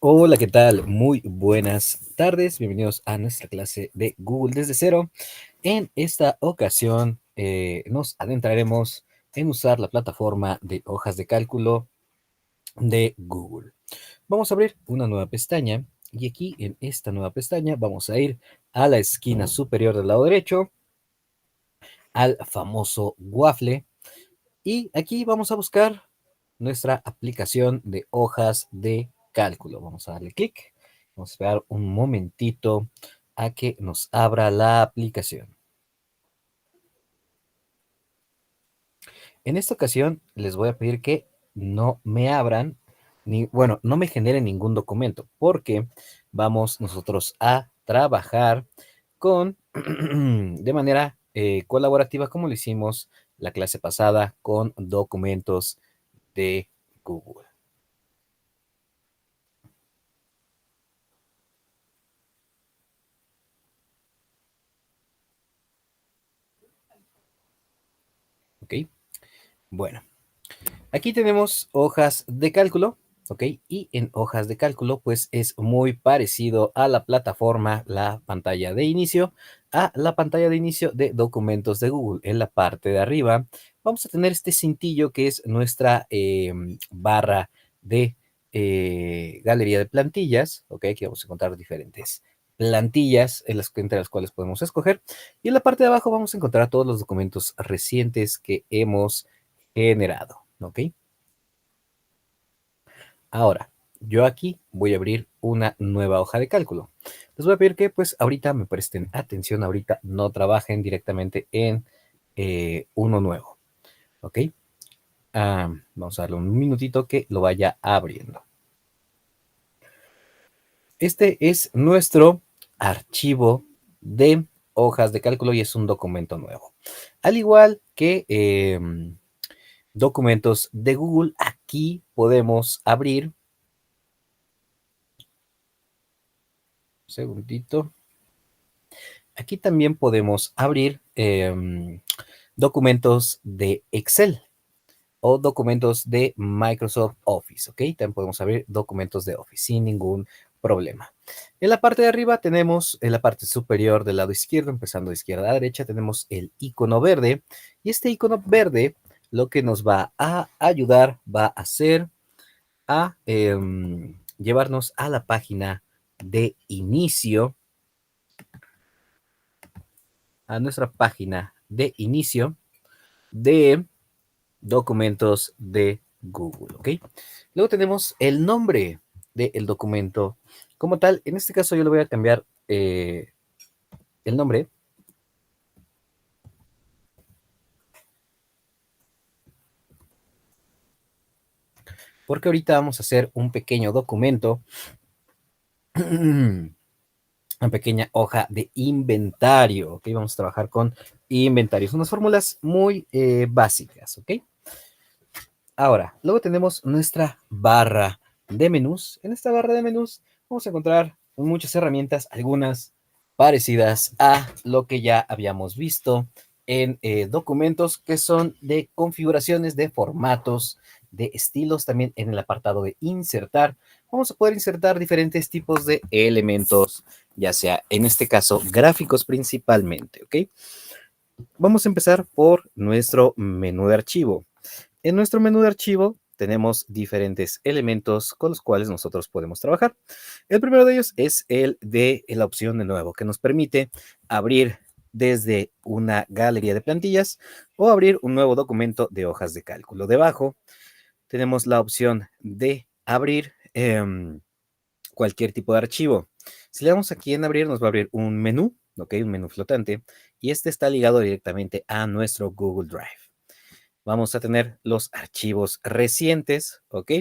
Hola, ¿qué tal? Muy buenas tardes. Bienvenidos a nuestra clase de Google desde cero. En esta ocasión nos adentraremos en usar la plataforma de hojas de cálculo de Google. Vamos a abrir una nueva pestaña y aquí en esta nueva pestaña vamos a ir a la esquina superior del lado derecho, al famoso waffle, y aquí vamos a buscar nuestra aplicación de hojas de cálculo. Vamos a darle clic. Vamos a esperar un momentito a que nos abra la aplicación. En esta ocasión les voy a pedir que no me abran, bueno, no me generen ningún documento, porque vamos nosotros a trabajar con, de manera colaborativa, como lo hicimos la clase pasada, con documentos de Google. ¿Ok? Bueno, aquí tenemos hojas de cálculo, ¿ok? Y en hojas de cálculo, pues es muy parecido a la plataforma, la pantalla de inicio, a la pantalla de inicio de documentos de Google. En la parte de arriba vamos a tener este cintillo que es nuestra barra de galería de plantillas, ¿ok? Aquí vamos a encontrar diferentes plantillas entre las cuales podemos escoger. Y en la parte de abajo vamos a encontrar todos los documentos recientes que hemos generado, ¿ok? Ahora, yo aquí voy a abrir una nueva hoja de cálculo. Les voy a pedir que pues ahorita me presten atención, ahorita no trabajen directamente en uno nuevo, ¿ok? Vamos a darle un minutito que lo vaya abriendo. Este es nuestro archivo de hojas de cálculo y es un documento nuevo. Al igual que documentos de Google, aquí podemos abrir, un segundito, aquí también podemos abrir documentos de Excel o documentos de Microsoft Office, ¿ok? También podemos abrir documentos de Office sin ningún problema. En la parte de arriba tenemos, en la parte superior del lado izquierdo, empezando de izquierda a derecha, tenemos el icono verde. Y este icono verde lo que nos va a ayudar va a ser a llevarnos a la página de inicio, a nuestra página de inicio de documentos de Google, ¿ok? Luego tenemos el nombre del documento como tal. En este caso yo le voy a cambiar el nombre, porque ahorita vamos a hacer un pequeño documento, una pequeña hoja de inventario, ¿ok? Vamos a trabajar con inventarios, unas fórmulas muy básicas, ¿ok? Ahora, luego tenemos nuestra barra de menús. En esta barra de menús vamos a encontrar muchas herramientas, algunas parecidas a lo que ya habíamos visto en documentos, que son de configuraciones de formatos, de estilos. También en el apartado de insertar vamos a poder insertar diferentes tipos de elementos, ya sea en este caso gráficos principalmente, ¿ok? Vamos a empezar por nuestro menú de archivo. En nuestro menú de archivo tenemos diferentes elementos con los cuales nosotros podemos trabajar. El primero de ellos es el de la opción de nuevo, que nos permite abrir desde una galería de plantillas o abrir un nuevo documento de hojas de cálculo. Debajo tenemos la opción de abrir cualquier tipo de archivo. Si le damos aquí en abrir, nos va a abrir un menú, ¿ok? Un menú flotante, y este está ligado directamente a nuestro Google Drive. Vamos a tener los archivos recientes, ¿ok?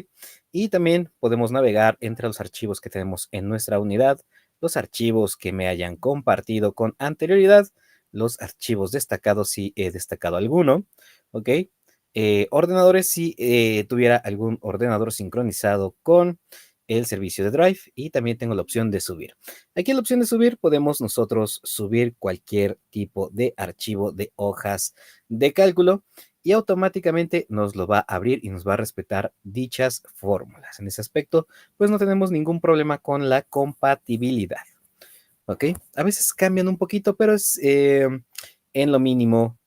Y también podemos navegar entre los archivos que tenemos en nuestra unidad, los archivos que me hayan compartido con anterioridad, los archivos destacados si he destacado alguno, ¿ok? Ordenadores si tuviera algún ordenador sincronizado con el servicio de Drive, y también tengo la opción de subir. Aquí en la opción de subir podemos nosotros subir cualquier tipo de archivo de hojas de cálculo. y automáticamente nos lo va a abrir y nos va a respetar dichas fórmulas. En ese aspecto, pues no tenemos ningún problema con la compatibilidad. ¿Ok? A veces cambian un poquito, pero es en lo mínimo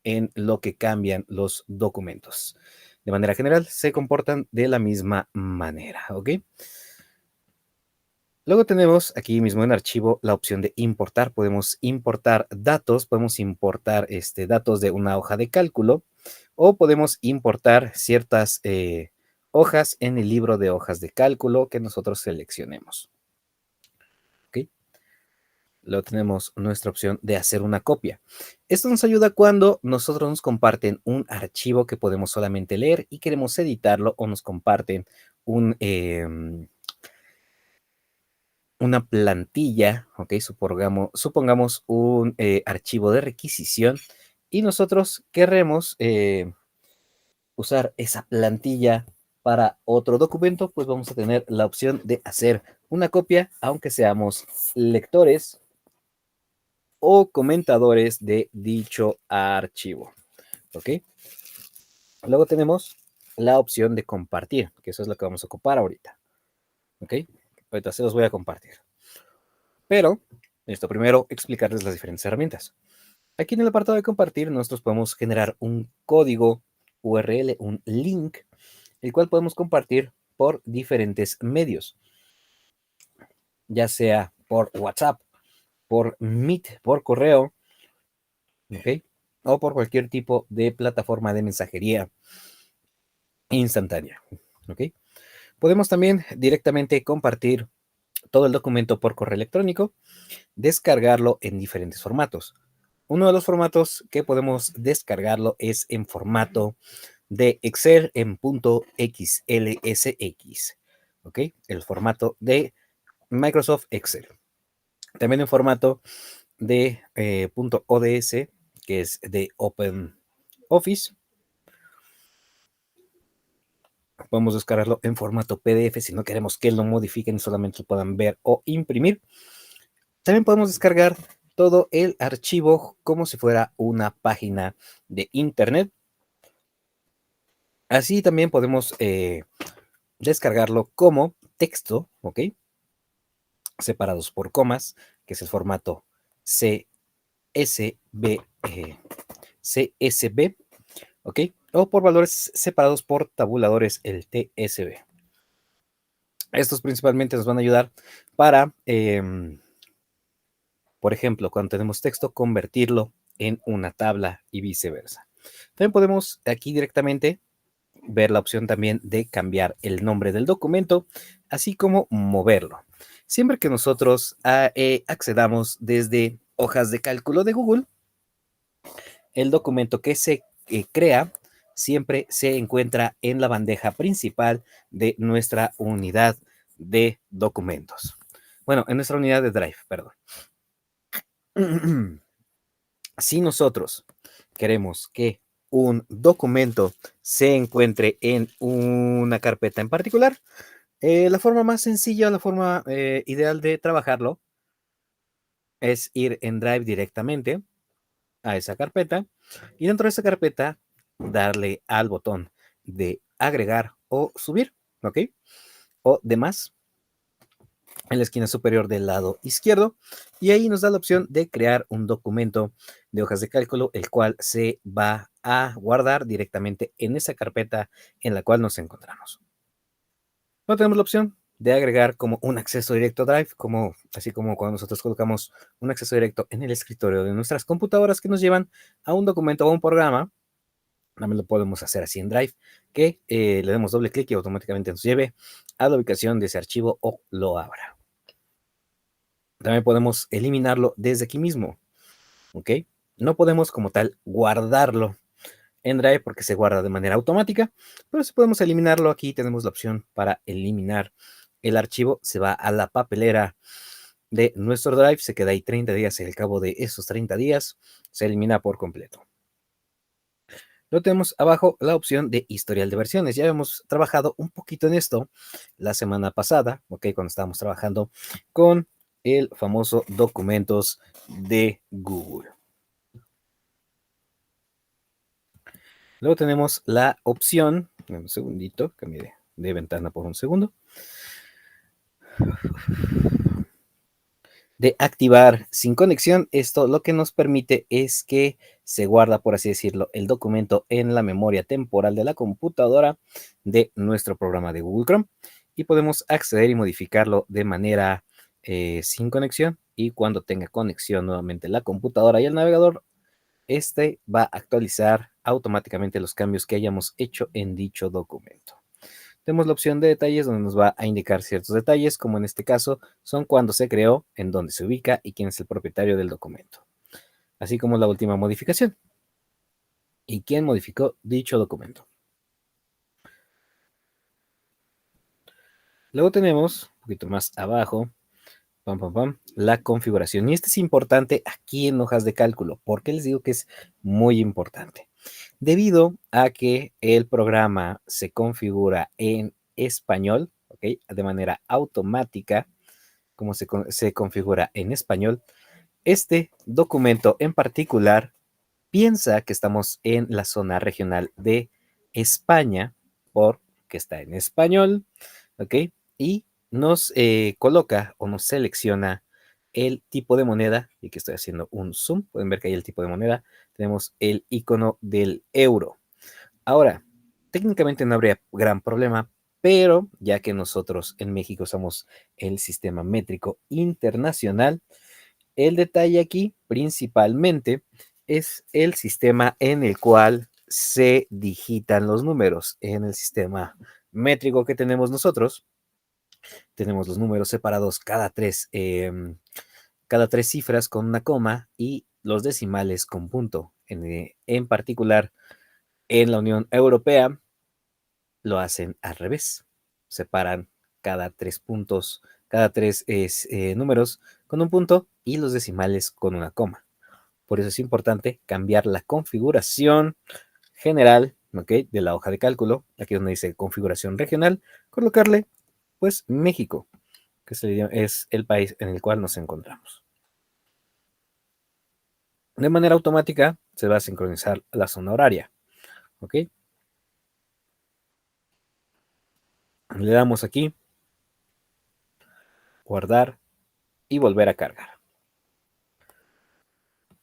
en lo que cambian los documentos. De manera general, se comportan de la misma manera. ¿Ok? Luego tenemos aquí mismo en archivo la opción de importar. Podemos importar datos, podemos importar datos de una hoja de cálculo o podemos importar ciertas hojas en el libro de hojas de cálculo que nosotros seleccionemos. ¿Ok? Luego tenemos nuestra opción de hacer una copia. Esto nos ayuda cuando nosotros nos comparten un archivo que podemos solamente leer y queremos editarlo o nos comparten un una plantilla, ¿ok? Supongamos un archivo de requisición y nosotros queremos usar esa plantilla para otro documento, pues vamos a tener la opción de hacer una copia, aunque seamos lectores o comentadores de dicho archivo, ¿ok? Luego tenemos la opción de compartir, que eso es lo que vamos a ocupar ahorita, ¿ok? Ahorita se los voy a compartir. Pero, esto primero, explicarles las diferentes herramientas. Aquí en el apartado de compartir, nosotros podemos generar un código URL, un link, el cual podemos compartir por diferentes medios, ya sea por WhatsApp, por Meet, por correo, ¿ok? O por cualquier tipo de plataforma de mensajería instantánea, ¿ok? Podemos también directamente compartir todo el documento por correo electrónico, descargarlo en diferentes formatos. Uno de los formatos que podemos descargarlo es en formato de Excel en .xlsx, ¿ok? El formato de Microsoft Excel. También en formato de .ods, que es de Open Office. Podemos descargarlo en formato PDF si no queremos que lo modifiquen y solamente lo puedan ver o imprimir. También podemos descargar todo el archivo como si fuera una página de internet. Así también podemos descargarlo como texto, ¿ok? Separados por comas, que es el formato CSV, CSV, ¿ok? O por valores separados por tabuladores, el TSV. Estos principalmente nos van a ayudar para, por ejemplo, cuando tenemos texto, convertirlo en una tabla y viceversa. También podemos aquí directamente ver la opción también de cambiar el nombre del documento, así como moverlo. Siempre que nosotros accedamos desde hojas de cálculo de Google, el documento que se crea siempre se encuentra en la bandeja principal de nuestra unidad de documentos. Bueno, en nuestra unidad de Drive, perdón. Si nosotros queremos que un documento se encuentre en una carpeta en particular, la forma más sencilla, la forma ideal de trabajarlo es ir en Drive directamente a esa carpeta y dentro de esa carpeta darle al botón de agregar o subir, ¿ok? O demás en la esquina superior del lado izquierdo y ahí nos da la opción de crear un documento de hojas de cálculo, el cual se va a guardar directamente en esa carpeta en la cual nos encontramos. No tenemos la opción de agregar como un acceso directo a Drive, así como cuando nosotros colocamos un acceso directo en el escritorio de nuestras computadoras que nos llevan a un documento o a un programa. También lo podemos hacer así en Drive, que le demos doble clic y automáticamente nos lleve a la ubicación de ese archivo o lo abra. También podemos eliminarlo desde aquí mismo, ¿ok? No podemos como tal guardarlo en Drive porque se guarda de manera automática, pero si podemos eliminarlo aquí, tenemos la opción para eliminar el archivo, se va a la papelera de nuestro Drive, se queda ahí 30 días y al cabo de esos 30 días se elimina por completo. Luego tenemos abajo la opción de historial de versiones. Ya hemos trabajado un poquito en esto la semana pasada, ¿ok? Cuando estábamos trabajando con el famoso documentos de Google. Luego tenemos la opción, un segundito, cambie de ventana por un segundo, de activar sin conexión. Esto lo que nos permite es que se guarda, por así decirlo, el documento en la memoria temporal de la computadora de nuestro programa de Google Chrome y podemos acceder y modificarlo de manera sin conexión, y cuando tenga conexión nuevamente la computadora y el navegador, este va a actualizar automáticamente los cambios que hayamos hecho en dicho documento. Tenemos la opción de detalles donde nos va a indicar ciertos detalles, como en este caso son cuándo se creó, en dónde se ubica y quién es el propietario del documento, así como la última modificación y quién modificó dicho documento. Luego tenemos, un poquito más abajo, la configuración. Y este es importante aquí en hojas de cálculo. ¿Por qué les digo que es muy importante? Debido a que el programa se configura en español, ¿ok? De manera automática, como se configura en español, este documento en particular piensa que estamos en la zona regional de España, porque está en español, ¿ok? Y nos coloca o nos selecciona el tipo de moneda, y que estoy haciendo un zoom, pueden ver que hay el tipo de moneda, tenemos el icono del euro. Ahora, técnicamente no habría gran problema, pero ya que nosotros en México usamos el sistema métrico internacional, el detalle aquí principalmente es el sistema en el cual se digitan los números. En el sistema métrico que tenemos nosotros, tenemos los números separados cada tres cifras con una coma y los decimales con punto. En particular, en la Unión Europea lo hacen al revés. Separan cada tres puntos, cada tres números con un punto y los decimales con una coma. Por eso es importante cambiar la configuración general, ¿ok? De la hoja de cálculo, aquí donde dice configuración regional, colocarle pues México, que es el país en el cual nos encontramos. De manera automática se va a sincronizar la zona horaria, ¿ok? Le damos aquí, guardar y volver a cargar.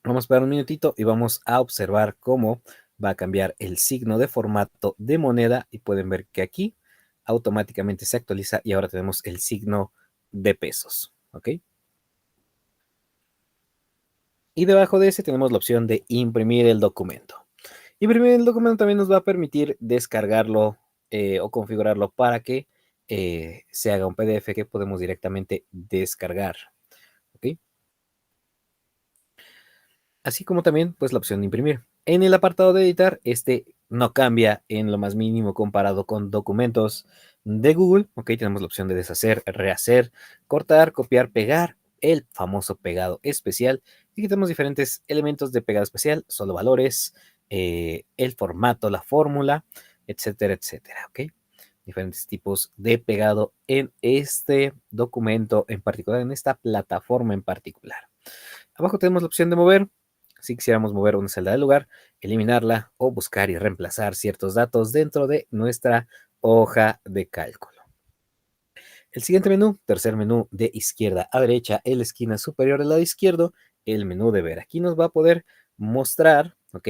Vamos a esperar un minutito y vamos a observar cómo va a cambiar el signo de formato de moneda, y pueden ver que aquí automáticamente se actualiza y ahora tenemos el signo de pesos, ¿ok? Y debajo de ese tenemos la opción de imprimir el documento. Imprimir el documento también nos va a permitir descargarlo o configurarlo para que se haga un PDF que podemos directamente descargar, ¿ok? Así como también pues la opción de imprimir. En el apartado de editar, este no cambia en lo más mínimo comparado con documentos de Google. Ok, tenemos la opción de deshacer, rehacer, cortar, copiar, pegar, el famoso pegado especial. Y aquí tenemos diferentes elementos de pegado especial, solo valores, el formato, la fórmula, etcétera, etcétera. Ok, diferentes tipos de pegado en este documento en particular, en esta plataforma en particular. Abajo tenemos la opción de mover. Si quisiéramos mover una celda del lugar, eliminarla o buscar y reemplazar ciertos datos dentro de nuestra hoja de cálculo. El siguiente menú, tercer menú de izquierda a derecha, en la esquina superior del lado izquierdo, el menú de ver. Aquí nos va a poder mostrar, ¿ok?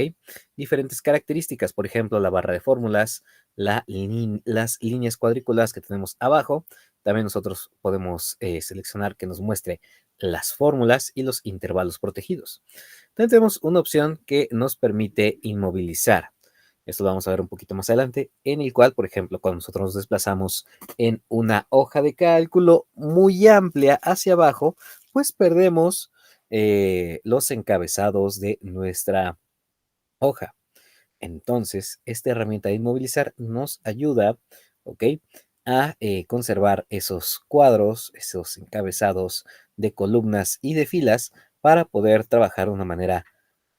Diferentes características, por ejemplo, la barra de fórmulas, las líneas cuadrículas que tenemos abajo. También nosotros podemos seleccionar que nos muestre las fórmulas y los intervalos protegidos. También tenemos una opción que nos permite inmovilizar. Esto lo vamos a ver un poquito más adelante, en el cual, por ejemplo, cuando nosotros nos desplazamos en una hoja de cálculo muy amplia hacia abajo, pues perdemos los encabezados de nuestra hoja. Entonces, esta herramienta de inmovilizar nos ayuda, ¿ok? A conservar esos cuadros, esos encabezados de columnas y de filas para poder trabajar de una manera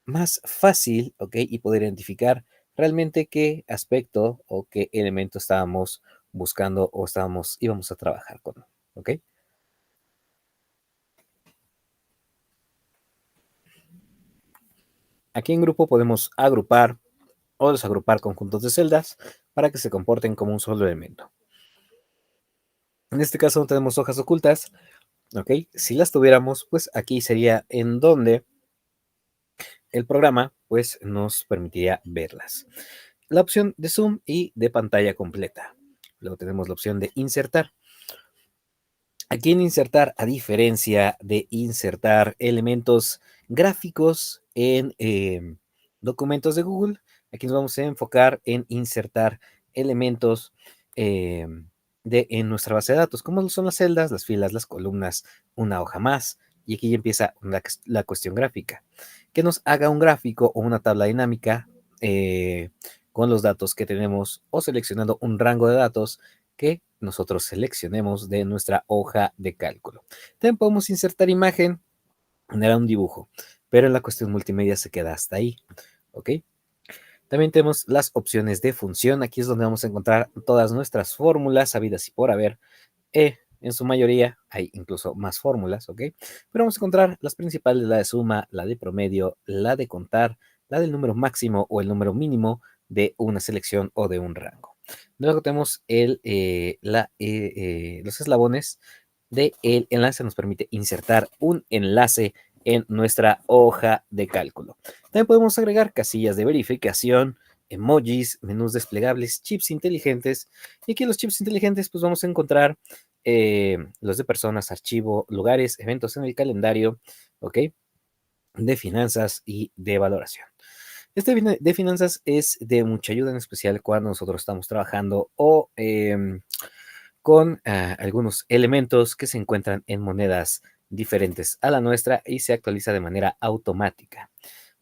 más fácil, ¿ok? Y poder identificar realmente qué aspecto o qué elemento estábamos buscando o íbamos a trabajar con, ¿ok? Aquí en grupo podemos agrupar, o desagrupar conjuntos de celdas para que se comporten como un solo elemento. En este caso no tenemos hojas ocultas, ¿ok? Si las tuviéramos, pues aquí sería en donde el programa pues nos permitiría verlas. La opción de zoom y de pantalla completa. Luego tenemos la opción de insertar. Aquí en insertar, a diferencia de insertar elementos gráficos en documentos de Google, aquí nos vamos a enfocar en insertar elementos eh, en nuestra base de datos, como son las celdas, las filas, las columnas, una hoja más. Y aquí ya empieza la cuestión gráfica. Que nos haga un gráfico o una tabla dinámica con los datos que tenemos o seleccionando un rango de datos que nosotros seleccionemos de nuestra hoja de cálculo. También podemos insertar imagen, generar un dibujo, pero en la cuestión multimedia se queda hasta ahí, ¿ok? También tenemos las opciones de función. Aquí es donde vamos a encontrar todas nuestras fórmulas habidas y por haber. En su mayoría hay incluso más fórmulas, ¿ok? Pero vamos a encontrar las principales, la de suma, la de promedio, la de contar, la del número máximo o el número mínimo de una selección o de un rango. Luego tenemos los eslabones del enlace, nos permite insertar un enlace en nuestra hoja de cálculo. También podemos agregar casillas de verificación, emojis, menús desplegables, chips inteligentes. Y aquí en los chips inteligentes pues vamos a encontrar los de personas, archivo, lugares, eventos en el calendario, ¿ok? De finanzas y de valoración. Este de finanzas es de mucha ayuda, en especial cuando nosotros estamos trabajando o con algunos elementos que se encuentran en monedas diferentes a la nuestra y se actualiza de manera automática.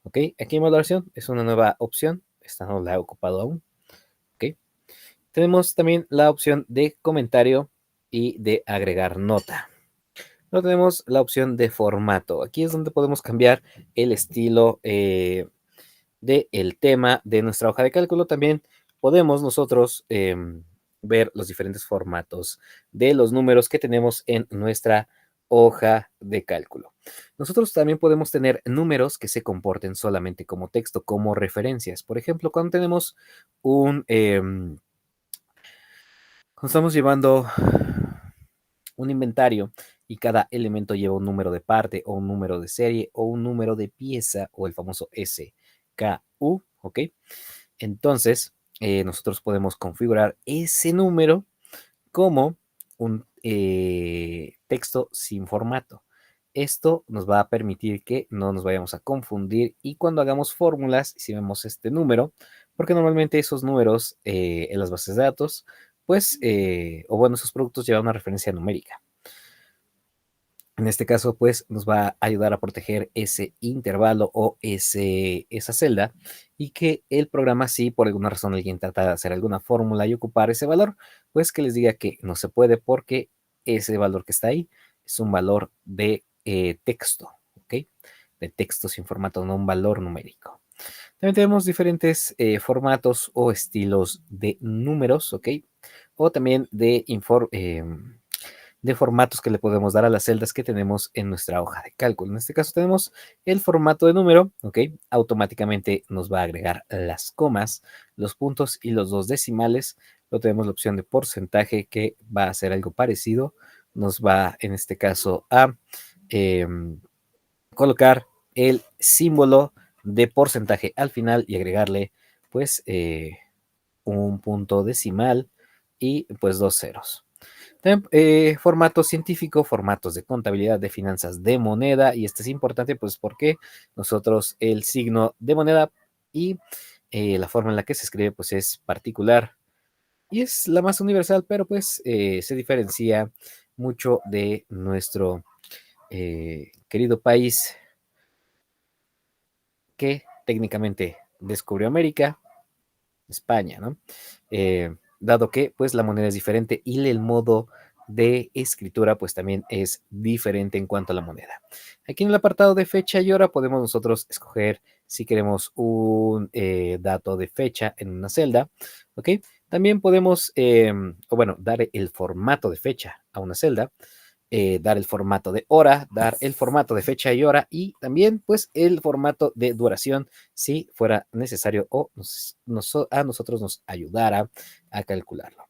¿Ok? Aquí en valoración es una nueva opción. Esta no la he ocupado aún. ¿Ok? Tenemos también la opción de comentario y de agregar nota. Luego tenemos la opción de formato. Aquí es donde podemos cambiar el estilo del tema de nuestra hoja de cálculo. También podemos nosotros ver los diferentes formatos de los números que tenemos en nuestra hoja de cálculo. Nosotros también podemos tener números que se comporten solamente como texto, como referencias. Por ejemplo, cuando tenemos cuando estamos llevando un inventario y cada elemento lleva un número de parte o un número de serie o un número de pieza o el famoso SKU, ¿ok? Entonces, nosotros podemos configurar ese número como un texto sin formato. Esto nos va a permitir que no nos vayamos a confundir y cuando hagamos fórmulas, si vemos este número, porque normalmente esos números en las bases de datos, pues, o bueno, esos productos llevan una referencia numérica. En este caso, pues nos va a ayudar a proteger ese intervalo o esa celda y que el programa, si por alguna razón alguien trata de hacer alguna fórmula y ocupar ese valor, pues que les diga que no se puede porque ese valor que está ahí es un valor de texto, ¿ok? De texto sin formato, no un valor numérico. También tenemos diferentes formatos o estilos de números, ¿ok? O también de formatos que le podemos dar a las celdas que tenemos en nuestra hoja de cálculo. En este caso tenemos el formato de número, ¿ok? Automáticamente nos va a agregar las comas, los puntos y los dos decimales. Luego tenemos la opción de porcentaje que va a hacer algo parecido. Nos va, en este caso, a eh, colocar el símbolo de porcentaje al final y agregarle, pues, un punto decimal y, pues, dos ceros. Formato científico, formatos de contabilidad, de finanzas, de moneda, y este es importante pues porque nosotros el signo de moneda y la forma en la que se escribe pues es particular y es la más universal, pero pues se diferencia mucho de nuestro querido país que técnicamente descubrió América, España, ¿no? Dado que pues la moneda es diferente y el modo de escritura pues también es diferente en cuanto a la moneda. Aquí en el apartado de fecha y hora podemos nosotros escoger si queremos un dato de fecha en una celda, ¿ok? También podemos, o bueno, dar el formato de fecha a una celda dar el formato de hora, dar el formato de fecha y hora y también pues el formato de duración si fuera necesario o a nosotros nos ayudara a calcularlo.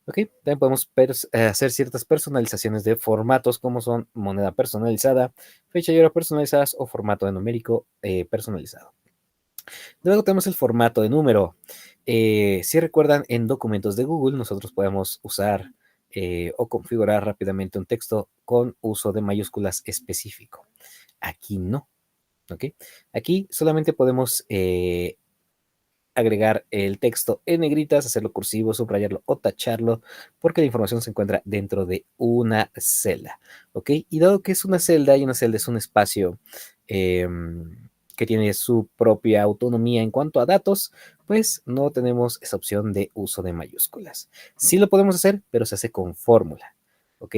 Ok, también podemos hacer ciertas personalizaciones de formatos como son moneda personalizada, fecha y hora personalizadas o formato de numérico personalizado. Luego tenemos el formato de número. Si recuerdan, en documentos de Google nosotros podemos usar o configurar rápidamente un texto con uso de mayúsculas específico. Aquí no. ¿Ok? Aquí solamente podemos agregar el texto en negritas, hacerlo cursivo, subrayarlo o tacharlo, porque la información se encuentra dentro de una celda. ¿Ok? Y dado que es una celda y una celda es un espacio que tiene su propia autonomía en cuanto a datos, pues no tenemos esa opción de uso de mayúsculas. Sí lo podemos hacer, pero se hace con fórmula. ¿Ok?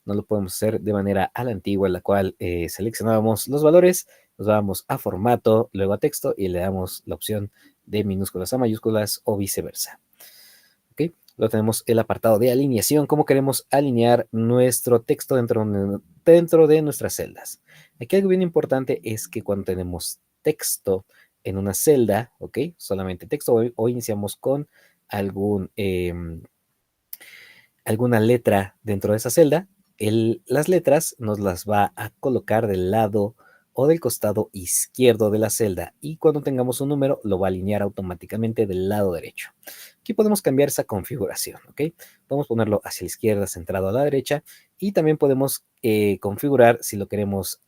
No lo podemos hacer de manera a la antigua, en la cual seleccionábamos los valores, nos vamos a formato, luego a texto y le damos la opción de minúsculas a mayúsculas o viceversa. ¿Ok? Luego tenemos el apartado de alineación, cómo queremos alinear nuestro texto dentro de nuestras celdas. Aquí algo bien importante es que cuando tenemos texto en una celda, ¿ok? Solamente texto o iniciamos con alguna letra dentro de esa celda, las letras nos las va a colocar del lado o del costado izquierdo de la celda y cuando tengamos un número lo va a alinear automáticamente del lado derecho. Aquí podemos cambiar esa configuración, ¿ok? Podemos ponerlo hacia la izquierda, centrado a la derecha y también podemos configurar si lo queremos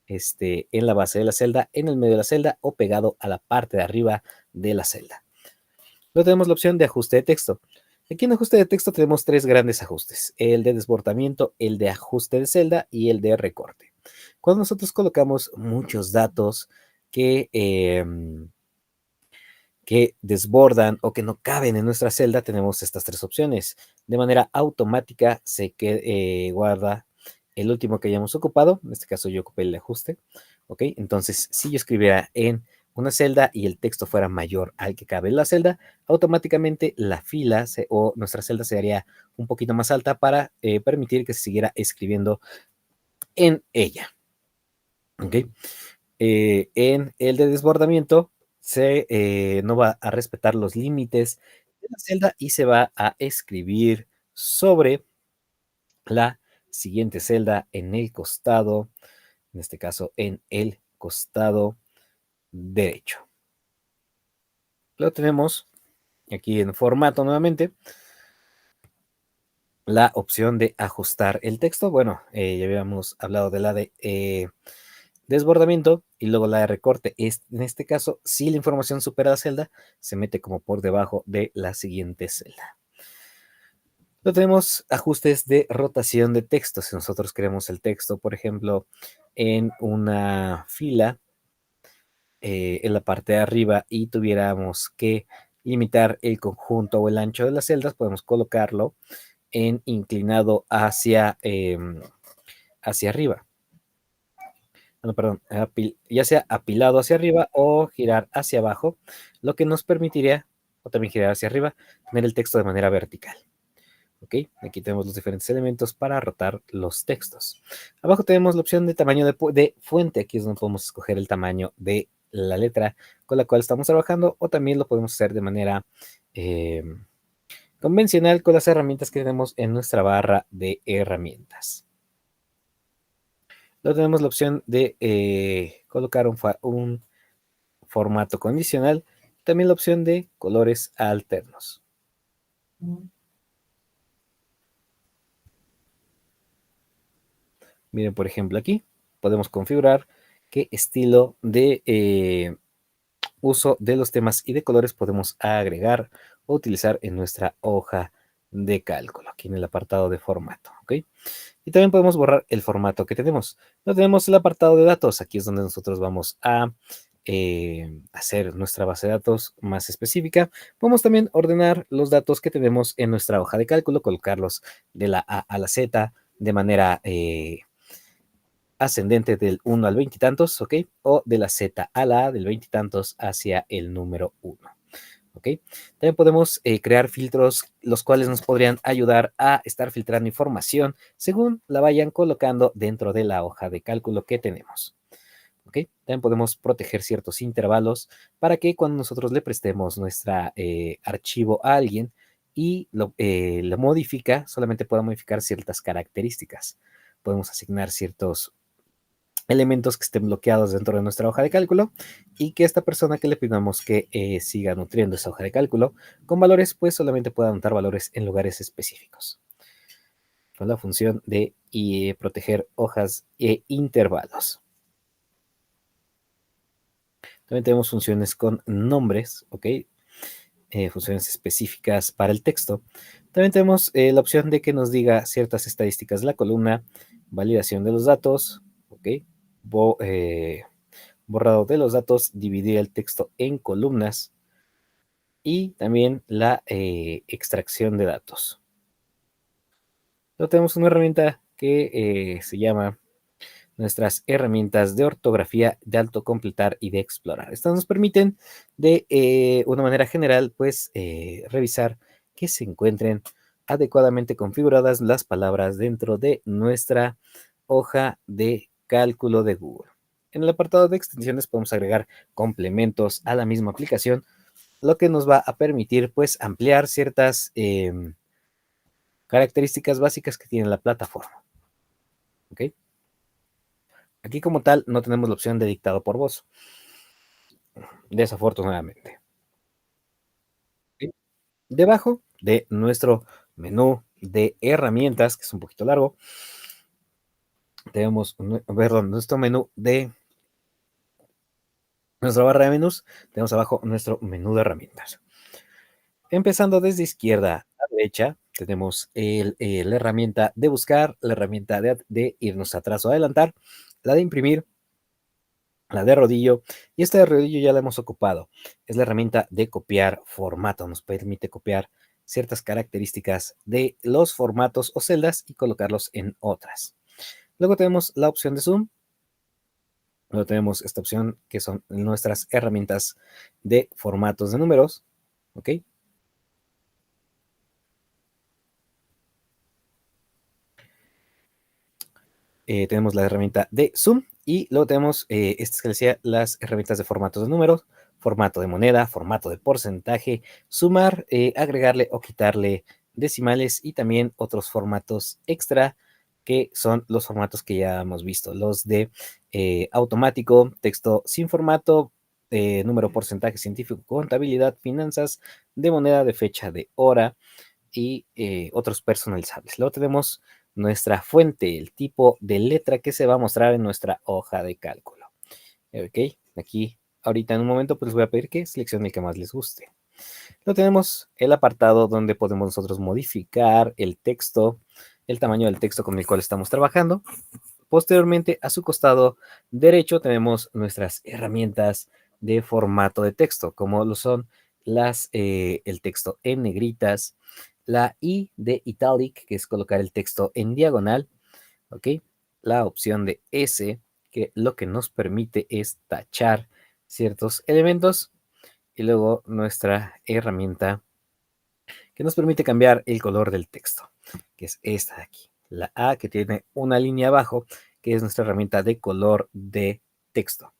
en la base de la celda, en el medio de la celda o pegado a la parte de arriba de la celda. Luego tenemos la opción de ajuste de texto. Aquí en ajuste de texto tenemos tres grandes ajustes, el de desbordamiento, el de ajuste de celda y el de recorte. Cuando nosotros colocamos muchos datos que desbordan o que no caben en nuestra celda, tenemos estas tres opciones. De manera automática se guarda el último que hayamos ocupado, en este caso yo ocupé el de ajuste, ¿ok? Entonces, si yo escribiera en una celda y el texto fuera mayor al que cabe en la celda, automáticamente la fila o nuestra celda se haría un poquito más alta para permitir que se siguiera escribiendo en ella. ¿Ok? En el de desbordamiento no va a respetar los límites de la celda y se va a escribir sobre la siguiente celda en el costado, en este caso en el costado derecho. Lo tenemos aquí en formato nuevamente, la opción de ajustar el texto. Bueno, ya habíamos hablado de la de desbordamiento y luego la de recorte. En este caso, si la información supera la celda, se mete como por debajo de la siguiente celda. Luego tenemos ajustes de rotación de texto. Si nosotros queremos el texto, por ejemplo, en una fila, en la parte de arriba y tuviéramos que limitar el conjunto o el ancho de las celdas, podemos colocarlo en inclinado hacia arriba. No, perdón, ya sea apilado hacia arriba o girar hacia abajo, lo que nos permitiría, o también girar hacia arriba, tener el texto de manera vertical. ¿Ok? Aquí tenemos los diferentes elementos para rotar los textos. Abajo tenemos la opción de tamaño de fuente. Aquí es donde podemos escoger el tamaño de la letra con la cual estamos trabajando o también lo podemos hacer de manera convencional con las herramientas que tenemos en nuestra barra de herramientas. Luego tenemos la opción de colocar un formato condicional, también la opción de colores alternos. Miren, por ejemplo, aquí podemos configurar qué estilo de uso de los temas y de colores podemos agregar o utilizar en nuestra hoja de cálculo, aquí en el apartado de formato, ¿ok? Y también podemos borrar el formato que tenemos. No tenemos el apartado de datos, aquí es donde nosotros vamos a hacer nuestra base de datos más específica. Podemos también ordenar los datos que tenemos en nuestra hoja de cálculo, colocarlos de la A a la Z de manera ascendente del 1 al 20 y tantos, ¿ok? O de la Z a la A del 20 y tantos hacia el número 1. ¿Ok? ¿ok? También podemos crear filtros, los cuales nos podrían ayudar a estar filtrando información según la vayan colocando dentro de la hoja de cálculo que tenemos. ¿Ok? También podemos proteger ciertos intervalos para que cuando nosotros le prestemos nuestro archivo a alguien y lo modifica, solamente pueda modificar ciertas características. Podemos asignar ciertos elementos que estén bloqueados dentro de nuestra hoja de cálculo y que esta persona que le pidamos que siga nutriendo esa hoja de cálculo con valores, pues solamente pueda anotar valores en lugares específicos, con la función de proteger hojas e intervalos. También tenemos funciones con nombres, ¿ok? Funciones específicas para el texto. También tenemos la opción de que nos diga ciertas estadísticas de la columna, validación de los datos, ¿ok? Borrado de los datos, dividir el texto en columnas y también la extracción de datos. Luego tenemos una herramienta que se llama nuestras herramientas de ortografía, de autocompletar y de explorar. Estas nos permiten de una manera general, pues, revisar que se encuentren adecuadamente configuradas las palabras dentro de nuestra hoja de cálculo de Google. En el apartado de extensiones podemos agregar complementos a la misma aplicación, lo que nos va a permitir, pues, ampliar ciertas características básicas que tiene la plataforma. ¿Ok? Aquí como tal no tenemos la opción de dictado por voz, desafortunadamente. ¿Sí? Debajo de nuestro menú de herramientas, que es un poquito largo, tenemos, perdón, nuestro menú de nuestra barra de menús, tenemos abajo nuestro menú de herramientas. Empezando desde izquierda a derecha, tenemos la herramienta de buscar, la herramienta de irnos atrás o adelantar, la de imprimir, la de rodillo, y esta de rodillo ya la hemos ocupado. Es la herramienta de copiar formato, nos permite copiar ciertas características de los formatos o celdas y colocarlos en otras. Luego tenemos la opción de zoom. Luego tenemos esta opción que son nuestras herramientas de formatos de números. ¿Ok? Tenemos la herramienta de zoom y luego tenemos, estas que decía, las herramientas de formatos de números, formato de moneda, formato de porcentaje, sumar, agregarle o quitarle decimales y también otros formatos extra que son los formatos que ya hemos visto, los de automático, texto sin formato, número, porcentaje, científico, contabilidad, finanzas, de moneda, de fecha, de hora y otros personalizables. Luego tenemos nuestra fuente, el tipo de letra que se va a mostrar en nuestra hoja de cálculo. Ok, aquí ahorita en un momento pues les voy a pedir que seleccionen el que más les guste. Luego tenemos el apartado donde podemos nosotros modificar el texto, el tamaño del texto con el cual estamos trabajando. Posteriormente, a su costado derecho tenemos nuestras herramientas de formato de texto, como lo son el texto en negritas, la I de italic, que es colocar el texto en diagonal, ¿ok? La opción de S, que lo que nos permite es tachar ciertos elementos, y luego nuestra herramienta que nos permite cambiar el color del texto, que es esta de aquí. La A, que tiene una línea abajo, que es nuestra herramienta de color de texto.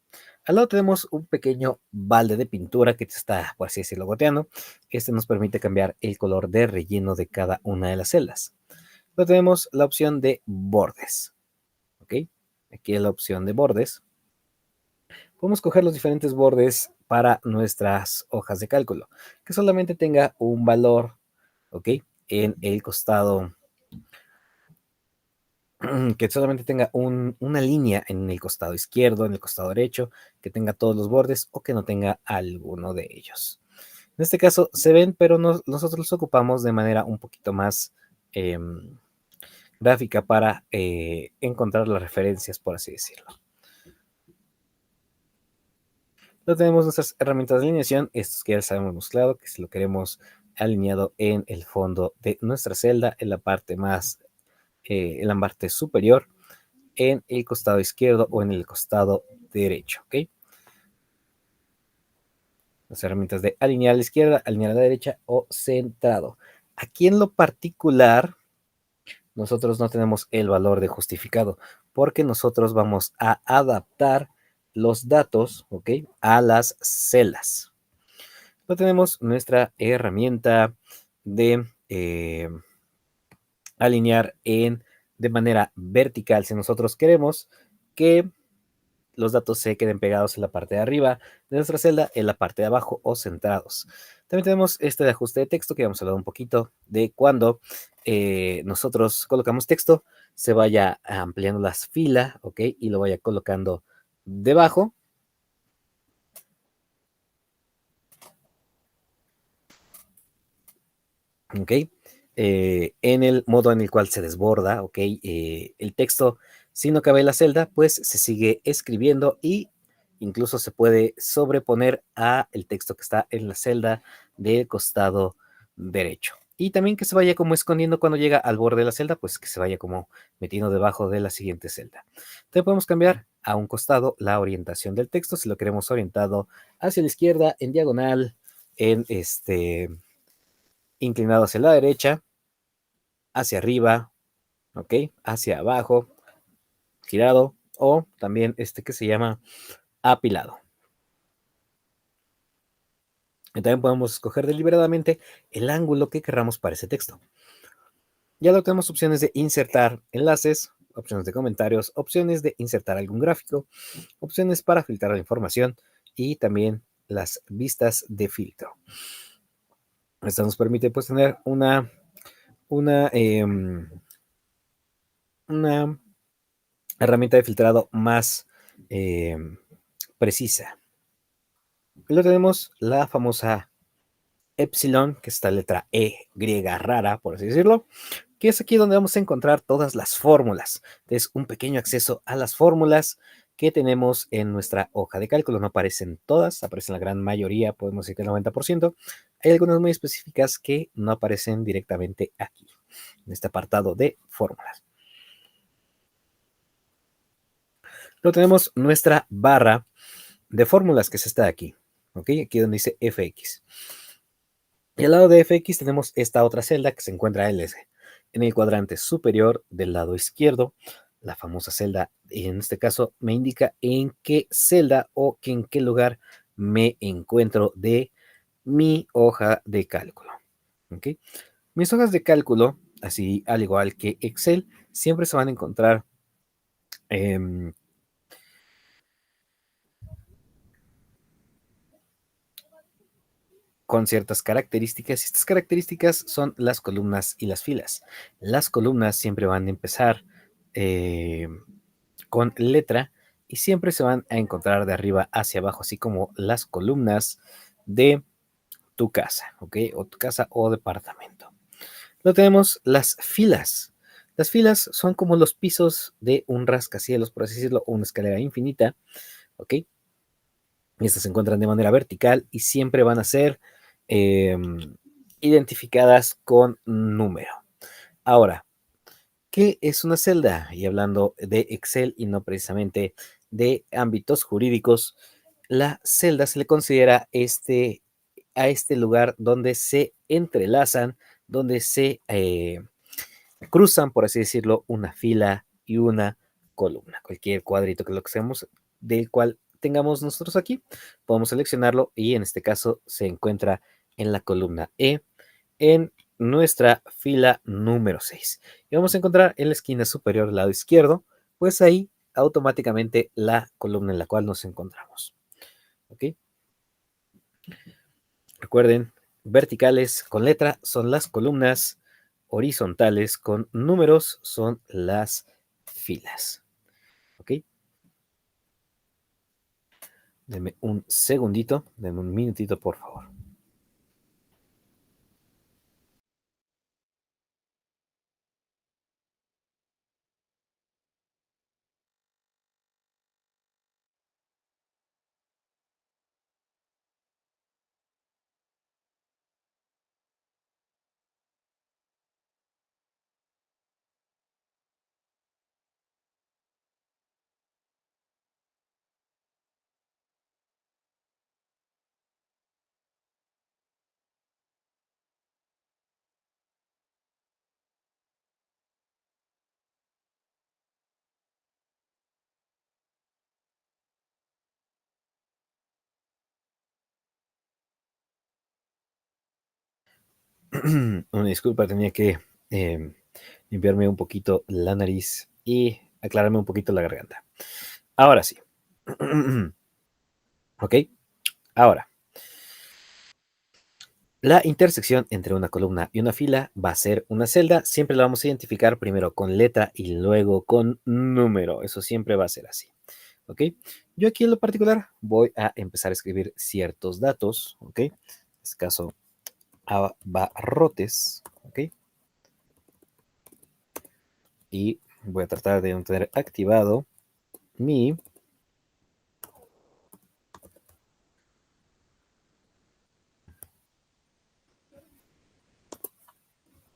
Al lado tenemos un pequeño balde de pintura que está, por así decirlo, goteando. Este nos permite cambiar el color de relleno de cada una de las celdas. Luego tenemos la opción de bordes. ¿Ok? Aquí es la opción de bordes. Podemos coger los diferentes bordes para nuestras hojas de cálculo, que solamente tenga un valor, ¿ok? En el costado, que solamente tenga una línea en el costado izquierdo, en el costado derecho, que tenga todos los bordes o que no tenga alguno de ellos. En este caso se ven, pero nosotros los ocupamos de manera un poquito más gráfica para encontrar las referencias, por así decirlo. Luego tenemos nuestras herramientas de alineación, estos que ya sabemos mezclado, que si lo queremos alineado en el fondo de nuestra celda, en la parte más, en la parte superior, en el costado izquierdo o en el costado derecho, ¿ok? las herramientas de alinear a la izquierda, alinear a la derecha o centrado. Aquí en lo particular, nosotros no tenemos el valor de justificado, porque nosotros vamos a adaptar los datos, ¿ok? A las celdas. No tenemos nuestra herramienta de alinear de manera vertical. Si nosotros queremos que los datos se queden pegados en la parte de arriba de nuestra celda, en la parte de abajo o centrados. También tenemos este de ajuste de texto, que vamos a hablar un poquito de cuando nosotros colocamos texto, se vaya ampliando las filas, ¿ok? Y lo vaya colocando debajo. ¿Ok? En el modo en el cual se desborda, ¿ok? El texto, si no cabe en la celda, pues se sigue escribiendo y incluso se puede sobreponer a el texto que está en la celda del costado derecho. Y también que se vaya como escondiendo cuando llega al borde de la celda, pues que se vaya como metiendo debajo de la siguiente celda. Entonces podemos cambiar a un costado la orientación del texto, si lo queremos orientado hacia la izquierda, en diagonal, en inclinado hacia la derecha, hacia arriba, ¿ok? Hacia abajo, girado, o también este que se llama apilado. Y también podemos escoger deliberadamente el ángulo que queramos para ese texto. Ya lo tenemos opciones de insertar enlaces, opciones de comentarios, opciones de insertar algún gráfico, opciones para filtrar la información y también las vistas de filtro. Esto nos permite pues tener una, una herramienta de filtrado más precisa. Y luego tenemos la famosa epsilon, que es esta letra E griega rara, por así decirlo, que es aquí donde vamos a encontrar todas las fórmulas. Es un pequeño acceso a las fórmulas que tenemos en nuestra hoja de cálculo. No aparecen todas, aparecen la gran mayoría, podemos decir que el 90%. Hay algunas muy específicas que no aparecen directamente aquí, en este apartado de fórmulas. Luego tenemos nuestra barra de fórmulas, que es esta de aquí, ¿ok? Aquí donde dice fx. Y al lado de fx tenemos esta otra celda que se encuentra en el cuadrante superior del lado izquierdo. La famosa celda, en este caso, me indica en qué celda o en qué lugar me encuentro de mi hoja de cálculo. ¿Ok? Mis hojas de cálculo, así al igual que Excel, siempre se van a encontrar eh, con ciertas características, y estas características son las columnas y las filas. Las columnas siempre van a empezar eh, con letra y siempre se van a encontrar de arriba hacia abajo, así como las columnas de tu casa, ¿ok? O tu casa o departamento. Luego tenemos las filas. Las filas son como los pisos de un rascacielos, por así decirlo, o una escalera infinita, ¿ok? Y estas se encuentran de manera vertical y siempre van a ser eh, identificadas con número. Ahora, ¿qué es una celda? Y hablando de Excel y no precisamente de ámbitos jurídicos, la celda se le considera a este lugar donde se entrelazan, donde se cruzan, por así decirlo, una fila y una columna. Cualquier cuadrito que lo que seamos, del cual tengamos nosotros aquí, podemos seleccionarlo y en este caso se encuentra en la columna E en nuestra fila número 6. Y vamos a encontrar en la esquina superior del lado izquierdo, pues ahí automáticamente la columna en la cual nos encontramos. ¿Ok? Recuerden, verticales con letra son las columnas, horizontales con números son las filas. ¿Ok? Denme un segundito, denme un minutito, por favor. Una disculpa, tenía que limpiarme un poquito la nariz y aclararme un poquito la garganta. Ahora sí. Ok, ahora. La intersección entre una columna y una fila va a ser una celda. Siempre la vamos a identificar primero con letra y luego con número. Eso siempre va a ser así. ¿Ok? Yo aquí en lo particular voy a empezar a escribir ciertos datos. ¿Ok? En este caso, abarrotes. ¿Ok? Y voy a tratar de tener activado mi...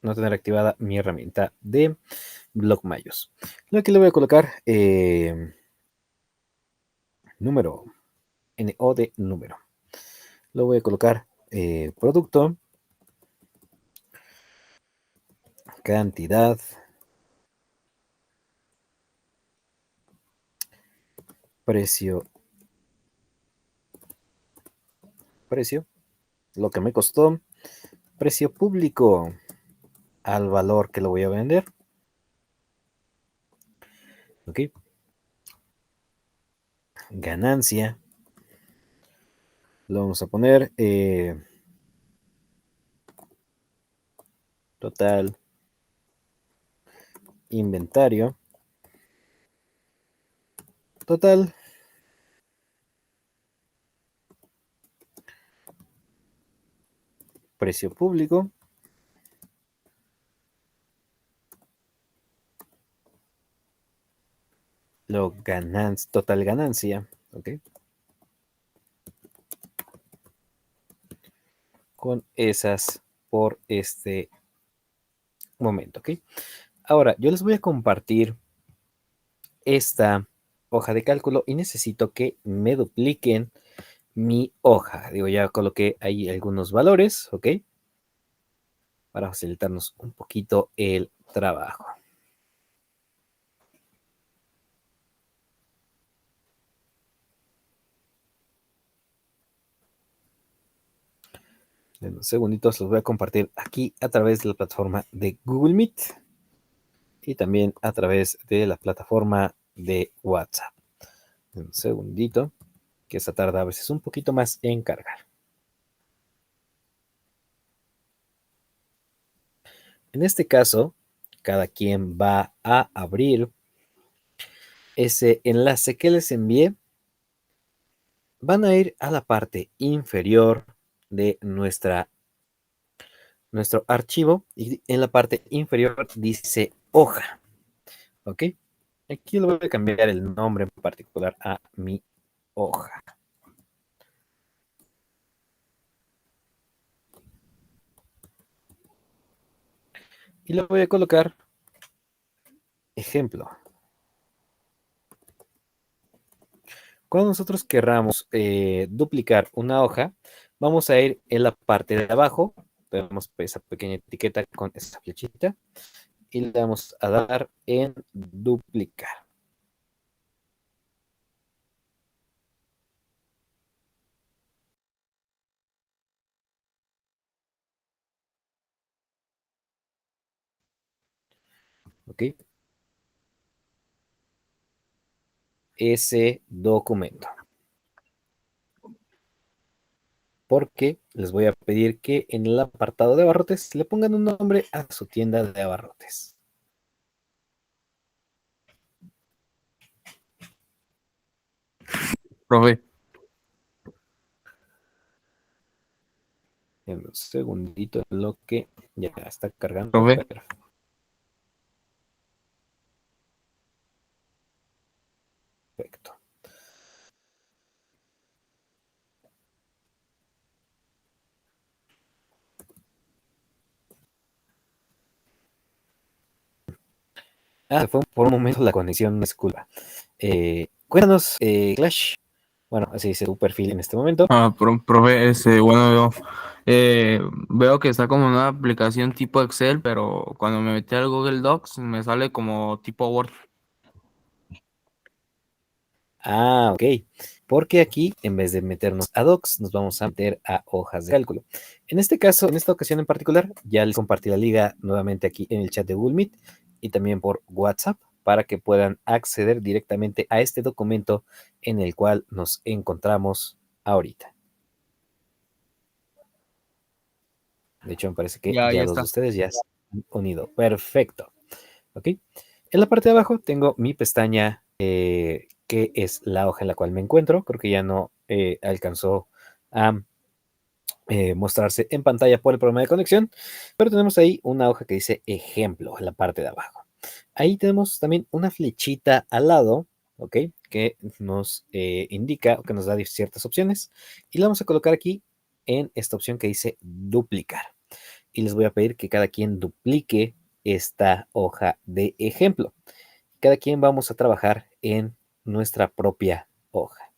No tener activada mi herramienta de BlockMayos. Lo que le voy a colocar número, NO de número. Lo voy a colocar producto, cantidad, precio, precio, lo que me costó, precio público al valor que lo voy a vender. Ok. Ganancia. Lo vamos a poner total inventario. Total precio público. Lo total ganancia. Ok. Con esas por este momento. Ok. Ahora, yo les voy a compartir esta hoja de cálculo y necesito que me dupliquen mi hoja. Digo, ya coloqué ahí algunos valores, ¿ok? Para facilitarnos un poquito el trabajo. En unos segunditos los voy a compartir aquí a través de la plataforma de Google Meet y también a través de la plataforma de WhatsApp. En un segundito, que esta tarda a veces un poquito más en cargar. En este caso, cada quien va a abrir ese enlace que les envié. Van a ir a la parte inferior de nuestro archivo y en la parte inferior dice hoja. ¿Ok? Aquí le voy a cambiar el nombre en particular a mi hoja. Y le voy a colocar ejemplo. Cuando nosotros querramos duplicar una hoja, vamos a ir en la parte de abajo. Tenemos esa pequeña etiqueta con esta flechita y le vamos a dar en duplicar. ¿Ok? Ese documento. Porque les voy a pedir que en el apartado de abarrotes le pongan un nombre a su tienda de abarrotes. Profe, En un segundito en lo que ya está cargando. profe. Perfecto. Fue por un momento la conexión, disculpa. Cuéntanos, Clash. Bueno, así dice tu perfil en este momento. Profe, bueno, yo veo que está como una aplicación tipo Excel, pero cuando me metí al Google Docs me sale como tipo Word. Ok. porque aquí, en vez de meternos a docs, nos vamos a meter a hojas de cálculo. En este caso, en esta ocasión en particular, ya les compartí la liga nuevamente aquí en el chat de Google Meet y también por WhatsApp para que puedan acceder directamente a este documento en el cual nos encontramos ahorita. De hecho, me parece que Ya ya dos de está. ustedes ya se han unido. Perfecto. ¿Ok? En la parte de abajo tengo mi pestaña, que es la hoja en la cual me encuentro. Creo que ya no alcanzó a mostrarse en pantalla por el problema de conexión, pero tenemos ahí una hoja que dice ejemplo en la parte de abajo. Ahí tenemos también una flechita al lado, ¿ok? Que nos indica o que nos da ciertas opciones. Y la vamos a colocar aquí en esta opción que dice duplicar. Y les voy a pedir que cada quien duplique esta hoja de ejemplo. Cada quien vamos a trabajar en nuestra propia hoja.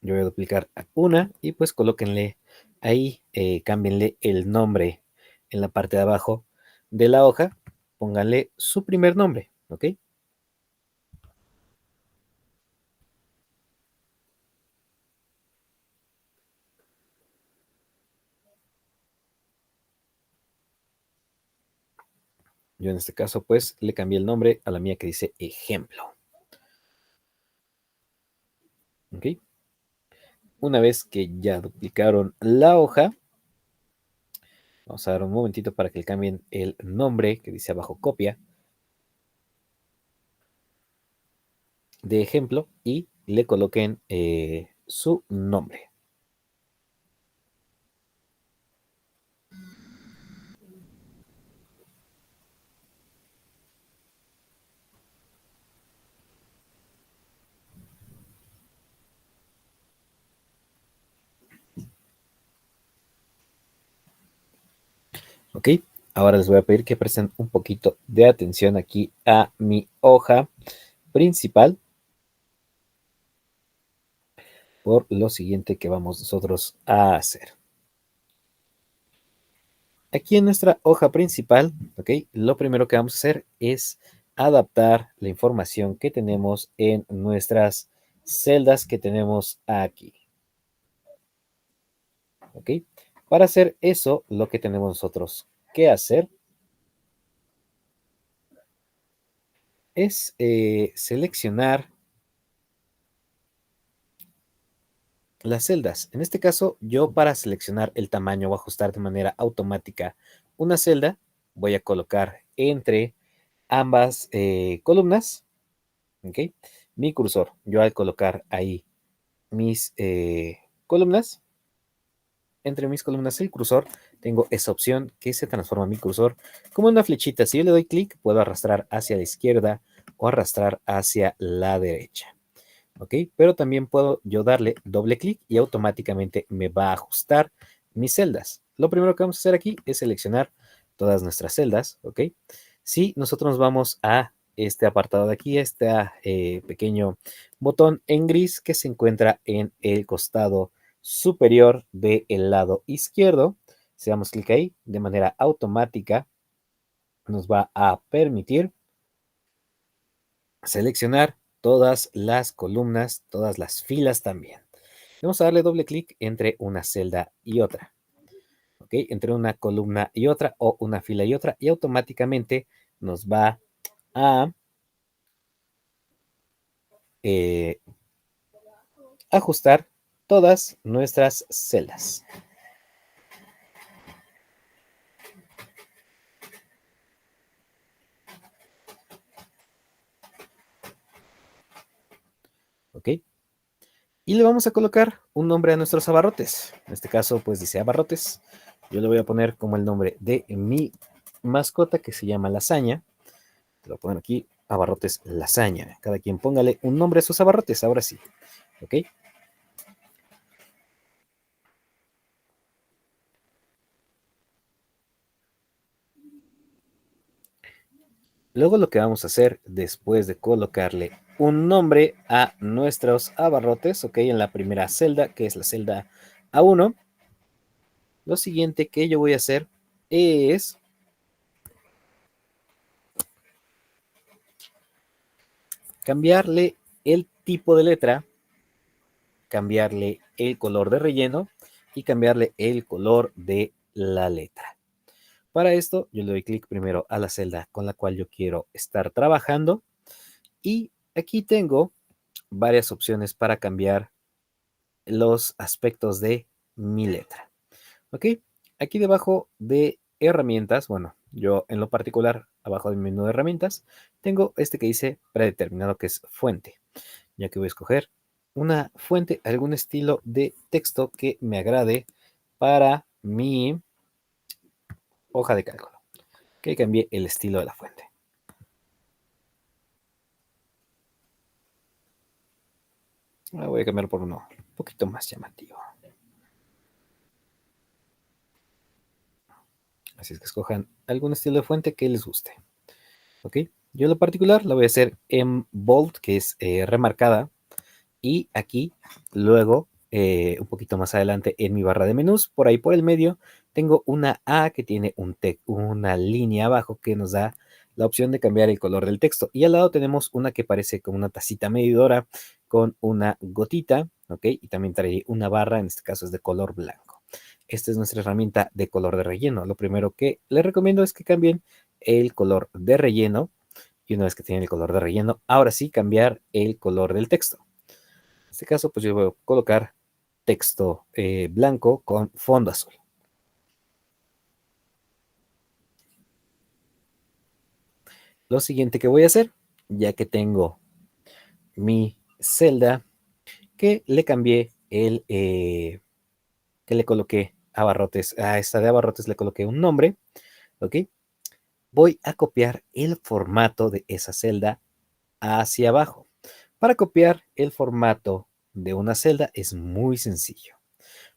Yo voy a duplicar una y pues colóquenle ahí, cámbienle el nombre en la parte de abajo de la hoja. Pónganle su primer nombre, ¿ok? Yo en este caso pues le cambié el nombre a la mía que dice ejemplo, ¿ok? Una vez que ya duplicaron la hoja, vamos a dar un momentito para que le cambien el nombre que dice abajo copia de ejemplo y le coloquen su nombre. ¿Ok? Ahora les voy a pedir que presten un poquito de atención aquí a mi hoja principal por lo siguiente que vamos nosotros a hacer. Aquí en nuestra hoja principal, ¿ok? Lo primero que vamos a hacer es adaptar la información que tenemos en nuestras celdas que tenemos aquí, ¿ok? Para hacer eso, lo que tenemos nosotros que hacer es seleccionar las celdas. En este caso, yo para seleccionar el tamaño o ajustar de manera automática una celda, voy a colocar entre ambas columnas, ¿ok? Mi cursor. Yo al colocar ahí mis columnas, entre mis columnas el cursor, tengo esa opción que se transforma mi cursor como una flechita. Si yo le doy clic, puedo arrastrar hacia la izquierda o arrastrar hacia la derecha. ¿Ok? Pero también puedo yo darle doble clic y automáticamente me va a ajustar mis celdas. Lo primero que vamos a hacer aquí es seleccionar todas nuestras celdas, ¿ok? Si nosotros nos vamos a este apartado de aquí, este pequeño botón en gris que se encuentra en el costado superior del lado izquierdo, si damos clic ahí, de manera automática nos va a permitir seleccionar todas las columnas, todas las filas también. Vamos a darle doble clic entre una celda y otra, ¿ok? Entre una columna y otra o una fila y otra y automáticamente nos va a eh, ajustar todas nuestras celdas. ¿Ok? Y le vamos a colocar un nombre a nuestros abarrotes. En este caso, pues dice abarrotes. Yo le voy a poner como el nombre de mi mascota que se llama lasaña. Lo ponen aquí, abarrotes lasaña. Cada quien póngale un nombre a sus abarrotes, ahora sí. ¿Ok? Luego lo que vamos a hacer después de colocarle un nombre a nuestros abarrotes, ¿ok? En la primera celda, que es la celda A1, lo siguiente que yo voy a hacer es cambiarle el tipo de letra, cambiarle el color de relleno y cambiarle el color de la letra. Para esto, yo le doy clic primero a la celda con la cual yo quiero estar trabajando y aquí tengo varias opciones para cambiar los aspectos de mi letra. ¿Ok? Aquí debajo de herramientas, bueno, yo en lo particular, abajo del menú de herramientas, tengo este que dice predeterminado, que es fuente, ya que voy a escoger una fuente, algún estilo de texto que me agrade para mi hoja de cálculo, que cambie el estilo de la fuente. Ahora voy a cambiarlo por uno un poquito más llamativo. Así es que escojan algún estilo de fuente que les guste. ¿Ok? Yo en lo particular la voy a hacer en bold, que es remarcada. Y aquí, luego, un poquito más adelante en mi barra de menús, por ahí por el medio, tengo una A que tiene una línea abajo que nos da la opción de cambiar el color del texto. Y al lado tenemos una que parece como una tacita medidora con una gotita, ¿ok? Y también trae una barra, en este caso es de color blanco. Esta es nuestra herramienta de color de relleno. Lo primero que les recomiendo es que cambien el color de relleno. Y una vez que tienen el color de relleno, ahora sí cambiar el color del texto. En este caso, pues yo voy a colocar texto blanco con fondo azul. Lo siguiente que voy a hacer, ya que tengo mi celda, que le cambié que le coloqué abarrotes, a esta de abarrotes le coloqué un nombre, ¿ok? Voy a copiar el formato de esa celda hacia abajo. Para copiar el formato de una celda es muy sencillo.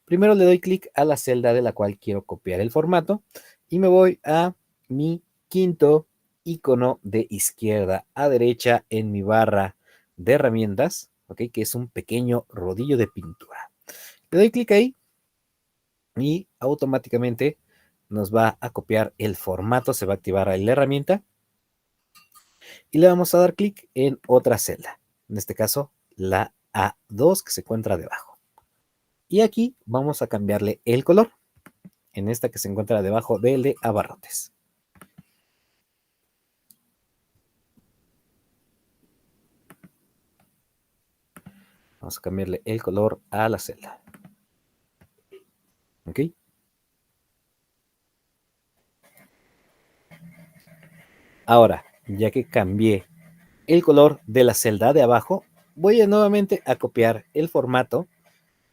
Primero le doy clic a la celda de la cual quiero copiar el formato y me voy a mi quinto icono de izquierda a derecha en mi barra de herramientas, ¿ok? Que es un pequeño rodillo de pintura. Le doy clic ahí y automáticamente nos va a copiar el formato, se va a activar ahí la herramienta y le vamos a dar clic en otra celda, en este caso la A2 que se encuentra debajo. Y aquí vamos a cambiarle el color, en esta que se encuentra debajo del de abarrotes. Vamos a cambiarle el color a la celda. ¿Ok? Ahora, ya que cambié el color de la celda de abajo, voy a nuevamente a copiar el formato,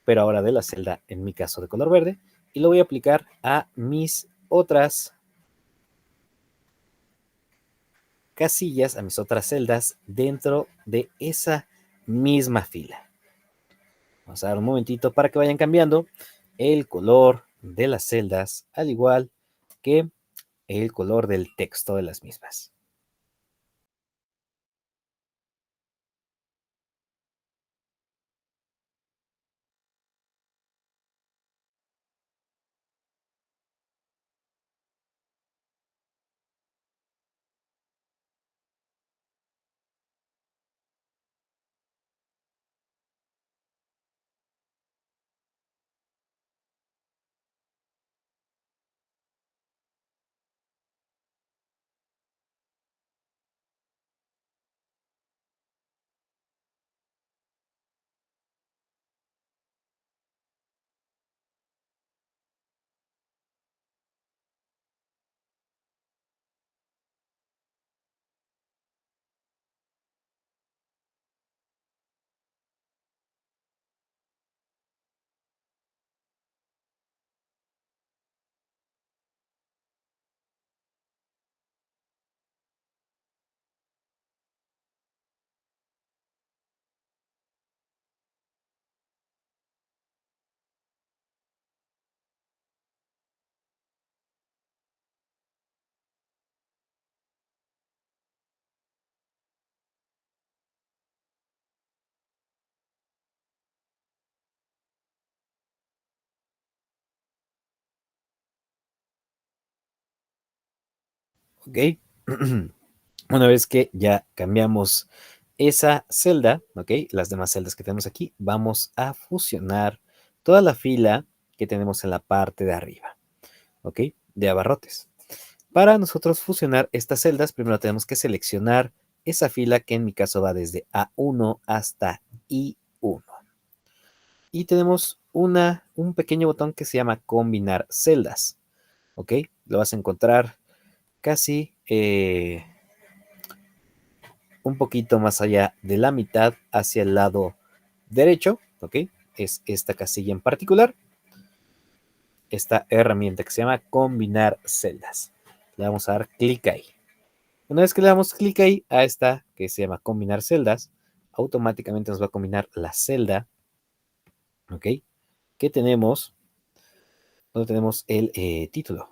pero ahora de la celda, en mi caso de color verde, y lo voy a aplicar a mis otras casillas, a mis otras celdas dentro de esa misma fila. Vamos a dar un momentito para que vayan cambiando el color de las celdas, al igual que el color del texto de las mismas. ¿Ok? Una vez que ya cambiamos esa celda, ¿ok? Las demás celdas que tenemos aquí, vamos a fusionar toda la fila que tenemos en la parte de arriba, ¿ok? De abarrotes. Para nosotros fusionar estas celdas, primero tenemos que seleccionar esa fila que en mi caso va desde A1 hasta I1. Y tenemos un pequeño botón que se llama combinar celdas, ¿ok? Lo vas a encontrar casi un poquito más allá de la mitad hacia el lado derecho, ¿ok? Es esta casilla en particular, esta herramienta que se llama combinar celdas. Le vamos a dar clic ahí. Una vez que le damos clic ahí a esta que se llama combinar celdas, automáticamente nos va a combinar la celda, ¿ok? Que tenemos, donde tenemos el título.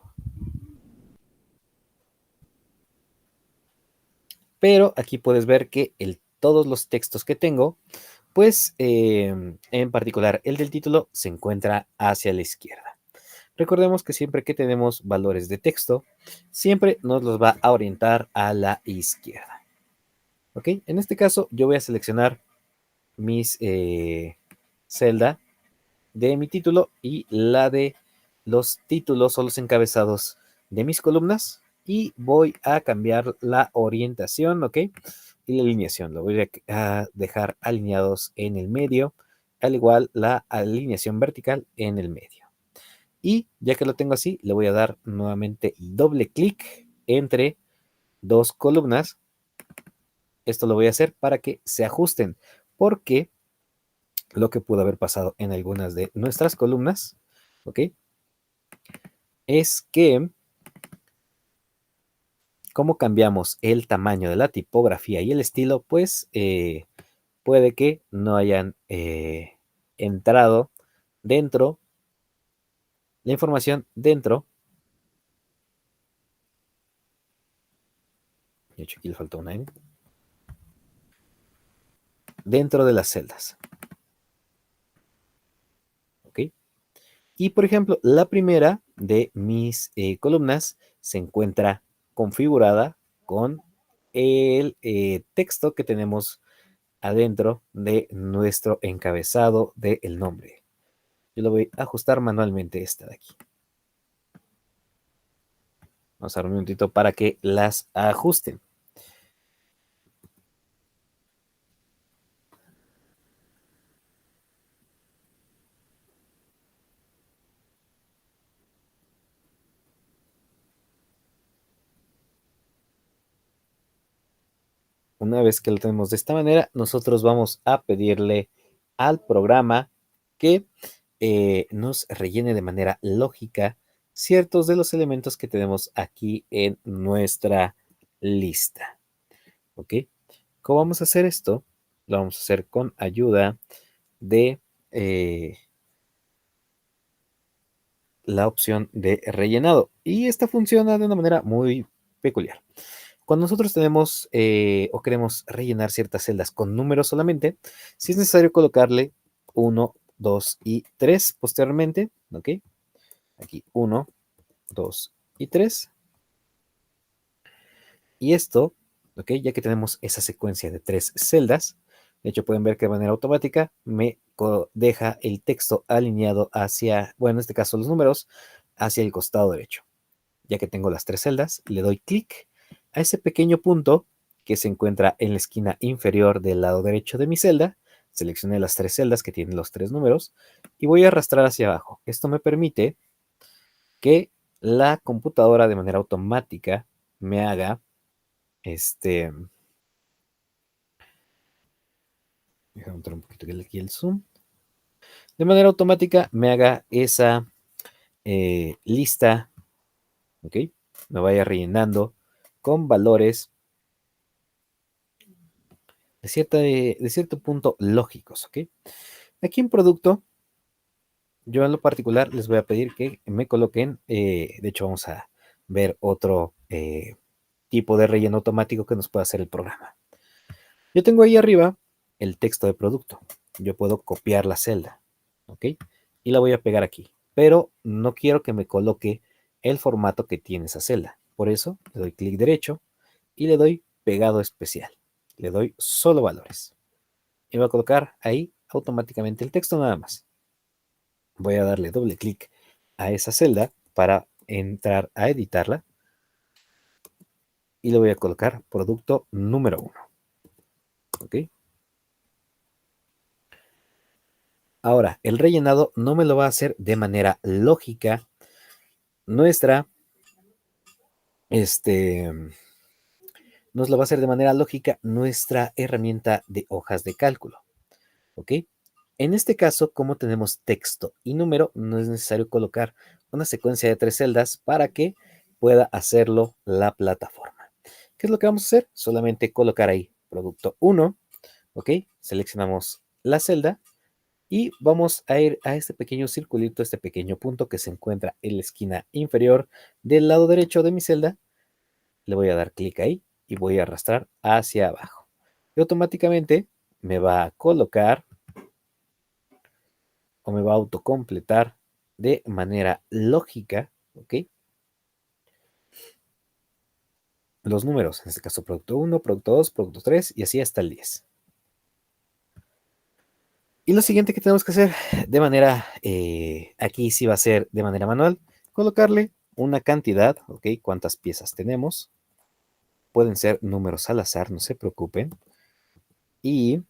Pero aquí puedes ver que todos los textos que tengo, pues en particular el del título se encuentra hacia la izquierda. Recordemos que siempre que tenemos valores de texto, siempre nos los va a orientar a la izquierda. ¿Ok? En este caso yo voy a seleccionar mis celda de mi título y la de los títulos o los encabezados de mis columnas y voy a cambiar la orientación, ¿ok? Y la alineación, lo voy a dejar alineados en el medio, al igual la alineación vertical en el medio. Y ya que lo tengo así, le voy a dar nuevamente doble clic entre dos columnas. Esto lo voy a hacer para que se ajusten, porque lo que pudo haber pasado en algunas de nuestras columnas, ¿ok? Es que como cambiamos el tamaño de la tipografía y el estilo, pues puede que no hayan entrado dentro la información dentro. De hecho, aquí le falta una N. Dentro de las celdas. ¿Ok? Y por ejemplo, la primera de mis columnas se encuentra configurada con el texto que tenemos adentro de nuestro encabezado del nombre. Yo lo voy a ajustar manualmente esta de aquí. Vamos a dar un minutito para que las ajusten. Una vez que lo tenemos de esta manera, nosotros vamos a pedirle al programa que nos rellene de manera lógica ciertos de los elementos que tenemos aquí en nuestra lista. ¿Ok? ¿Cómo vamos a hacer esto? Lo vamos a hacer con ayuda de la opción de rellenado. Y esta funciona de una manera muy peculiar. Cuando nosotros tenemos o queremos rellenar ciertas celdas con números solamente, si es necesario colocarle 1, 2 y 3 posteriormente, ¿ok? Aquí 1, 2 y 3. Y esto, ¿ok? Ya que tenemos esa secuencia de 3 celdas, de hecho pueden ver que de manera automática me deja el texto alineado hacia, bueno, en este caso los números, hacia el costado derecho. Ya que tengo las 3 celdas, le doy clic a ese pequeño punto que se encuentra en la esquina inferior del lado derecho de mi celda. Seleccioné las 3 celdas que tienen los 3 números y voy a arrastrar hacia abajo. Esto me permite que la computadora de manera automática me haga déjame entrar un poquito aquí el zoom. De manera automática me haga esa lista, ¿ok? Me vaya rellenando con valores de cierto punto lógicos, ¿ok? Aquí en producto, yo en lo particular les voy a pedir que me coloquen, de hecho vamos a ver otro tipo de relleno automático que nos puede hacer el programa. Yo tengo ahí arriba el texto de producto. Yo puedo copiar la celda, ¿ok? Y la voy a pegar aquí, pero no quiero que me coloque el formato que tiene esa celda. Por eso le doy clic derecho y le doy pegado especial. Le doy solo valores. Y voy a colocar ahí automáticamente el texto nada más. Voy a darle doble clic a esa celda para entrar a editarla. Y le voy a colocar producto número 1. ¿Ok? Ahora, el rellenado no me lo va a hacer de manera lógica nuestra, nos lo va a hacer de manera lógica nuestra herramienta de hojas de cálculo. ¿Ok? En este caso, como tenemos texto y número, no es necesario colocar una secuencia de 3 celdas para que pueda hacerlo la plataforma. ¿Qué es lo que vamos a hacer? Solamente colocar ahí producto 1, ¿ok? Seleccionamos la celda y vamos a ir a este pequeño circulito, este pequeño punto que se encuentra en la esquina inferior del lado derecho de mi celda. Le voy a dar clic ahí y voy a arrastrar hacia abajo. Y automáticamente me va a colocar o me va a autocompletar de manera lógica, ¿ok? Los números, en este caso producto 1, producto 2, producto 3 y así hasta el 10. Y lo siguiente que tenemos que hacer de manera, aquí sí va a ser de manera manual, colocarle una cantidad, ¿ok? ¿Cuántas piezas tenemos? Pueden ser números al azar, no se preocupen. Y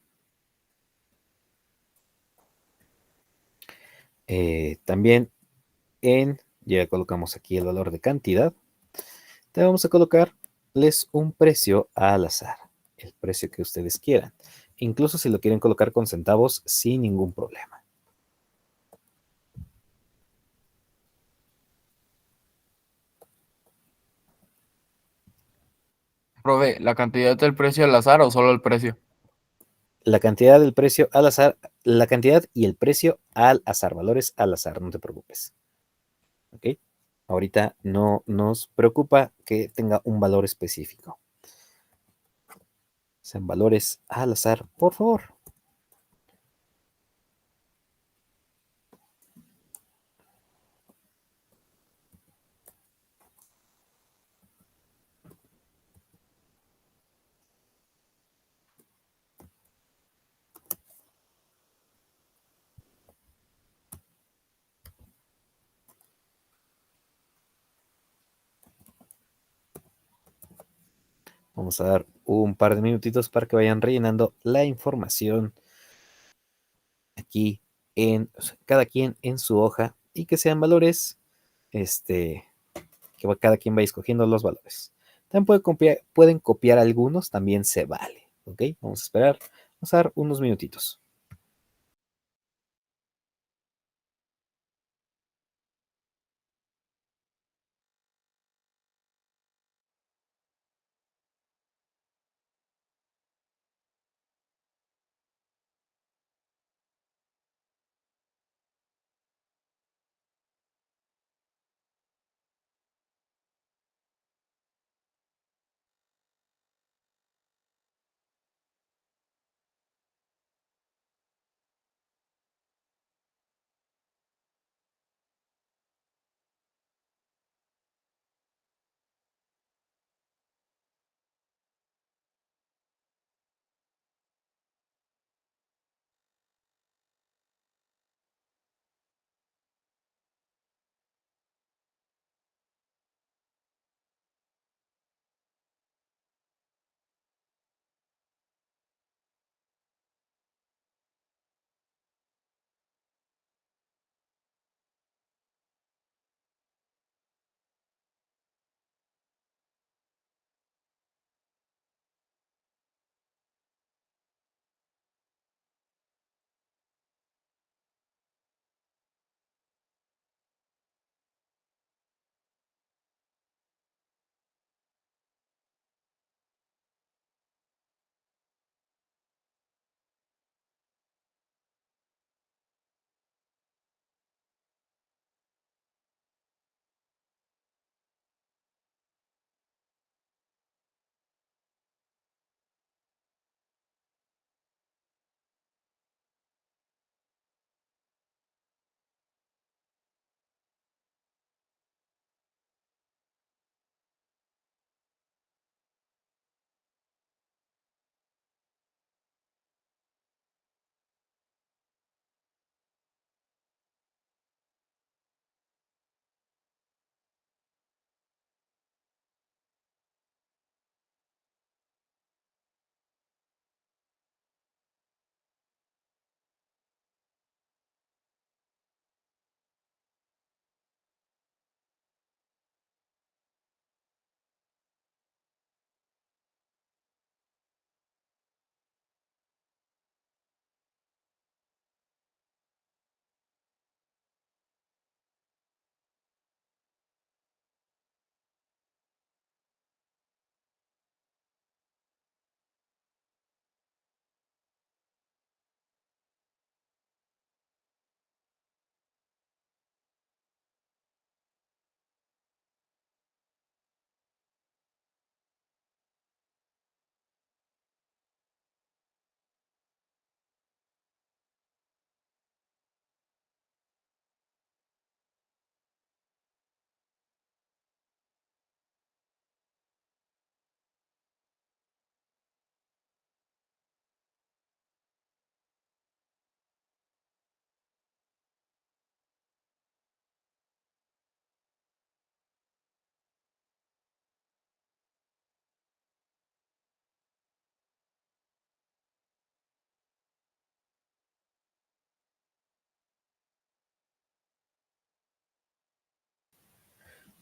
también ya colocamos aquí el valor de cantidad. Te vamos a colocarles un precio al azar, el precio que ustedes quieran. Incluso si lo quieren colocar con centavos, sin ningún problema. Profe, ¿la cantidad del precio al azar o solo el precio? La cantidad del precio al azar, la cantidad y el precio al azar, valores al azar, no te preocupes. ¿Ok? Ahorita no nos preocupa que tenga un valor específico. Sean valores al azar, por favor. Vamos a dar un par de minutitos para que vayan rellenando la información aquí en cada quien en su hoja y que sean valores, que cada quien vaya escogiendo los valores. También pueden copiar algunos, también se vale. ¿Ok? Vamos a esperar, vamos a dar unos minutitos.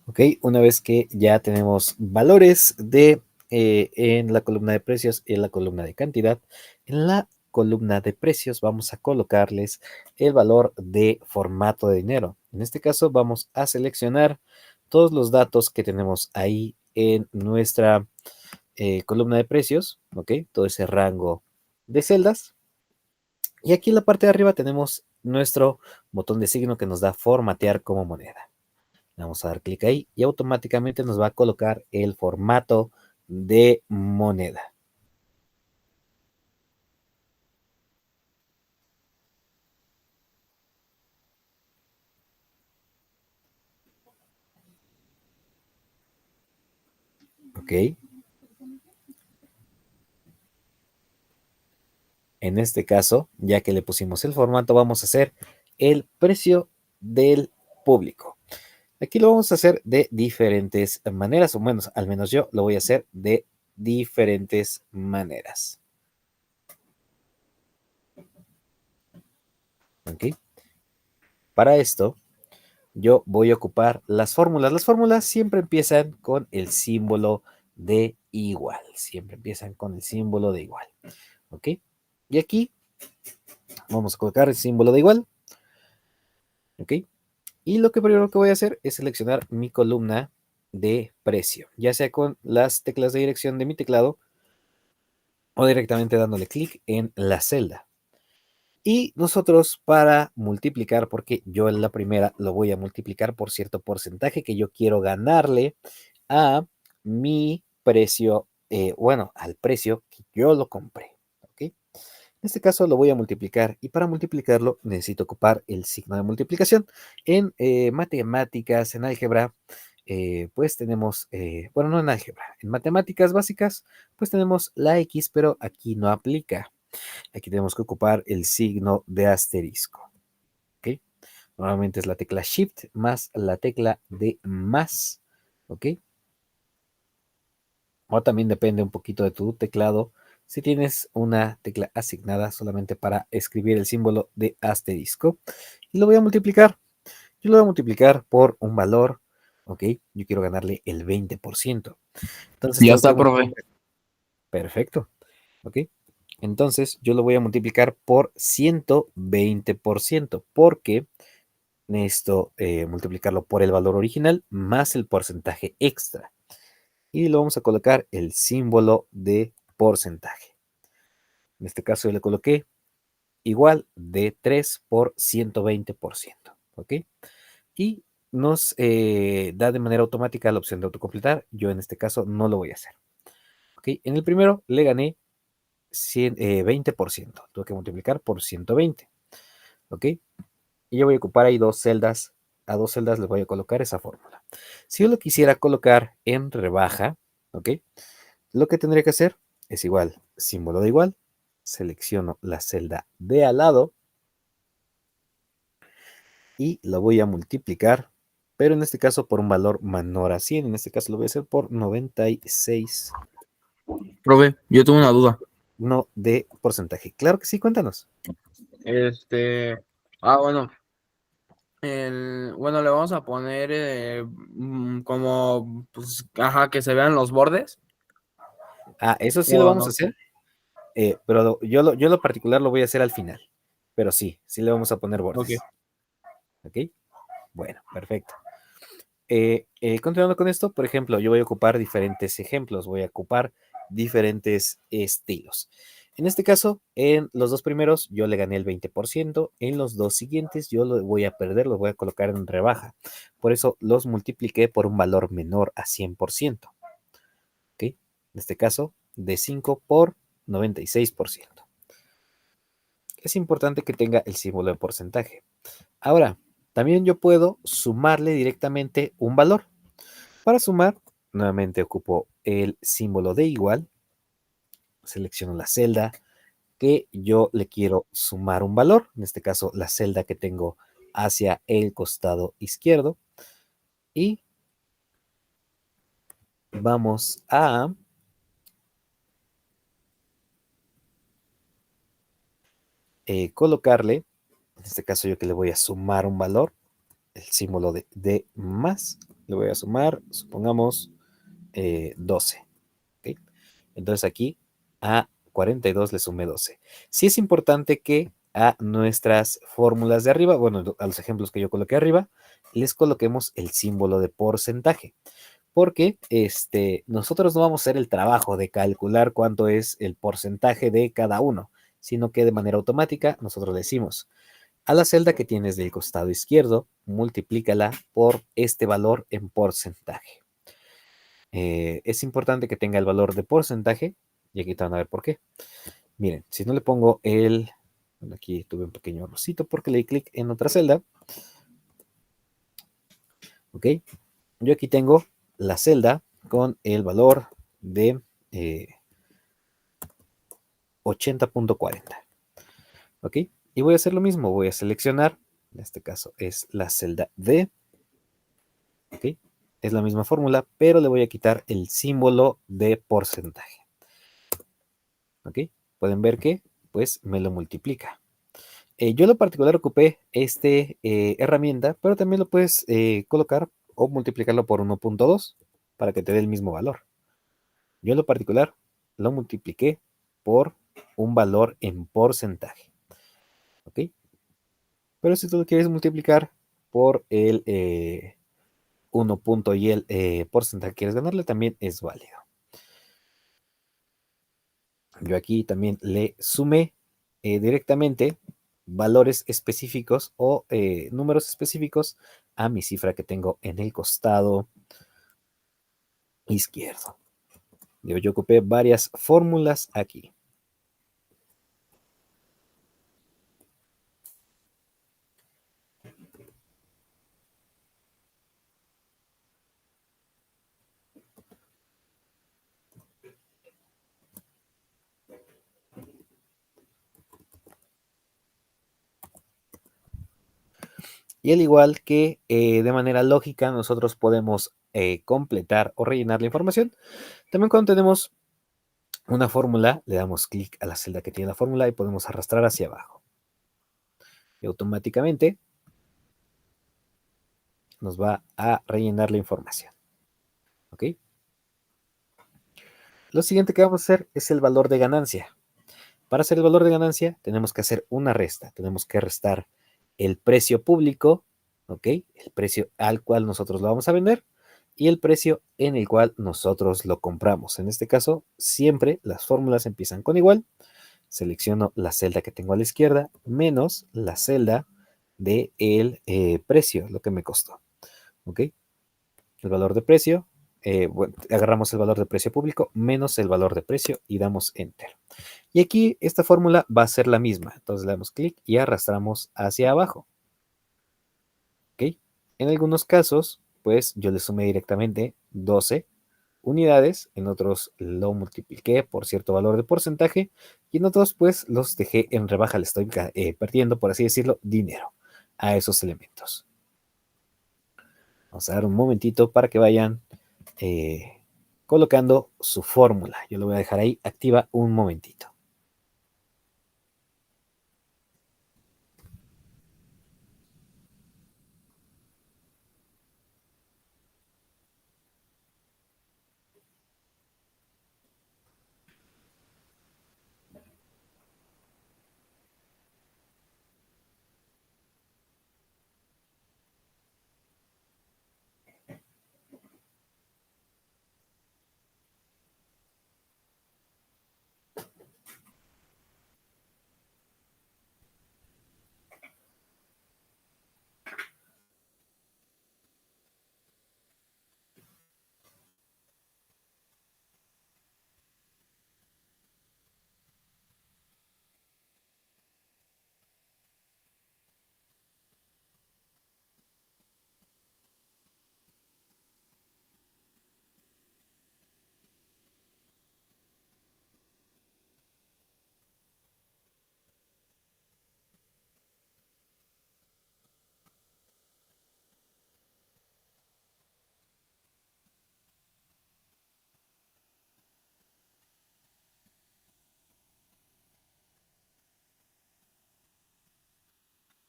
Ok, una vez que ya tenemos valores de en la columna de precios y en la columna de cantidad, en la columna de precios vamos a colocarles el valor de formato de dinero. En este caso vamos a seleccionar todos los datos que tenemos ahí en nuestra columna de precios, ok, todo ese rango de celdas. Y aquí en la parte de arriba tenemos nuestro botón de signo que nos da formatear como moneda. Vamos a dar clic ahí y automáticamente nos va a colocar el formato de moneda. Ok. En este caso, ya que le pusimos el formato, vamos a hacer el precio del público. Aquí lo vamos a hacer de diferentes maneras, o bueno, al menos yo lo voy a hacer de diferentes maneras. ¿Ok? Para esto, yo voy a ocupar las fórmulas. Las fórmulas siempre empiezan con el símbolo de igual. Siempre empiezan con el símbolo de igual. ¿Ok? Y aquí vamos a colocar el símbolo de igual. ¿Ok? Y lo que primero que voy a hacer es seleccionar mi columna de precio, ya sea con las teclas de dirección de mi teclado o directamente dándole clic en la celda. Y nosotros para multiplicar, porque yo en la primera lo voy a multiplicar por cierto porcentaje que yo quiero ganarle a mi precio, bueno, al precio que yo lo compré. ¿Ok? En este caso lo voy a multiplicar y para multiplicarlo necesito ocupar el signo de multiplicación. En matemáticas, en álgebra, pues tenemos, bueno, no en álgebra, en matemáticas básicas, pues tenemos la X, pero aquí no aplica. Aquí tenemos que ocupar el signo de asterisco. ¿Ok? Normalmente es la tecla Shift más la tecla de más. ¿Ok? O también depende un poquito de tu teclado. Si tienes una tecla asignada solamente para escribir el símbolo de asterisco. Y lo voy a multiplicar. Yo lo voy a multiplicar por un valor. ¿Ok? Yo quiero ganarle el 20%. Entonces Ya tengo que está, profe. multiplicar. Perfecto. ¿Ok? Entonces yo lo voy a multiplicar por 120%, porque necesito multiplicarlo por el valor original más el porcentaje extra. Y lo vamos a colocar el símbolo de porcentaje. En este caso yo le coloqué igual de 3 por 120%. ¿Ok? Y nos da de manera automática la opción de autocompletar. Yo en este caso no lo voy a hacer. ¿Ok? En el primero le gané 20%. Tuve que multiplicar por 120. ¿Ok? Y yo voy a ocupar ahí dos celdas. A dos celdas les voy a colocar esa fórmula. Si yo lo quisiera colocar en rebaja, ¿ok? Lo que tendría que hacer es igual, símbolo de igual. Selecciono la celda de al lado y lo voy a multiplicar, pero en este caso por un valor menor a 100. En este caso lo voy a hacer por 96, Profe, yo tengo una duda. no de porcentaje. Claro que sí, cuéntanos. Este, bueno, bueno, le vamos a poner como, pues, ajá, que se vean los bordes. Ah, eso sí lo O vamos a no sé. hacer, pero yo lo particular lo voy a hacer al final. Pero sí, sí le vamos a poner Ok. bordes. ¿Ok? Bueno, perfecto. Continuando con esto, por ejemplo, yo voy a ocupar diferentes ejemplos, voy a ocupar diferentes estilos. En este caso, en los dos primeros yo le gané el 20%, en los dos siguientes yo lo voy a perder, los voy a colocar en rebaja. Por eso los multipliqué por un valor menor a 100%. ¿Ok? En este caso, de 5 por 96%. Es importante que tenga el símbolo de porcentaje. Ahora, también yo puedo sumarle directamente un valor. Para sumar, nuevamente ocupo el símbolo de igual, selecciono la celda que yo le quiero sumar un valor, en este caso la celda que tengo hacia el costado izquierdo, y vamos a colocarle, en este caso yo que le voy a sumar un valor, el símbolo de más, le voy a sumar, supongamos, 12. ¿Ok? Entonces aquí a 42 le sumé 12. Sí es importante que a nuestras fórmulas de arriba, bueno, a los ejemplos que yo coloqué arriba, les coloquemos el símbolo de porcentaje, porque nosotros no vamos a hacer el trabajo de calcular cuánto es el porcentaje de cada uno, sino que de manera automática nosotros decimos a la celda que tienes del costado izquierdo, multiplícala por este valor en porcentaje. Es importante que tenga el valor de porcentaje, y aquí te van a ver por qué. Miren, si no le pongo bueno, aquí tuve un pequeño errorcito porque le di clic en otra celda, ¿ok? Yo aquí tengo la celda con el valor de 80.40, ¿ok? Y voy a hacer lo mismo, voy a seleccionar, en este caso es la celda D, ¿ok? Es la misma fórmula, pero le voy a quitar el símbolo de porcentaje, ¿ok? Pueden ver que, pues, me lo multiplica. Yo en lo particular ocupé esta herramienta, pero también lo puedes colocar o multiplicarlo por 1.2 para que te dé el mismo valor. Yo en lo particular lo multipliqué por un valor en porcentaje, ¿ok? Pero si tú lo quieres multiplicar por el 1 punto y el porcentaje que quieres ganarle, también es válido. Yo aquí también le sumé directamente valores específicos o números específicos a mi cifra que tengo en el costado izquierdo. Yo ocupé varias fórmulas aquí. Y al igual que de manera lógica nosotros podemos completar o rellenar la información, también cuando tenemos una fórmula, le damos clic a la celda que tiene la fórmula y podemos arrastrar hacia abajo. Y automáticamente nos va a rellenar la información. ¿Ok? Lo siguiente que vamos a hacer es el valor de ganancia. Para hacer el valor de ganancia tenemos que hacer una resta. Tenemos que restar el precio público, ¿ok? El precio al cual nosotros lo vamos a vender y el precio en el cual nosotros lo compramos. En este caso, siempre las fórmulas empiezan con igual. Selecciono la celda que tengo a la izquierda menos la celda del precio, lo que me costó, ¿ok? El valor de precio, bueno, agarramos el valor de precio público menos el valor de precio y damos Enter. Y aquí esta fórmula va a ser la misma. Entonces le damos clic y arrastramos hacia abajo. ¿Ok? En algunos casos, pues yo le sumé directamente 12 unidades, en otros lo multipliqué por cierto valor de porcentaje y en otros pues los dejé en rebaja, le estoy perdiendo, por así decirlo, dinero a esos elementos. Vamos a dar un momentito para que vayan colocando su fórmula. Yo lo voy a dejar ahí activa un momentito.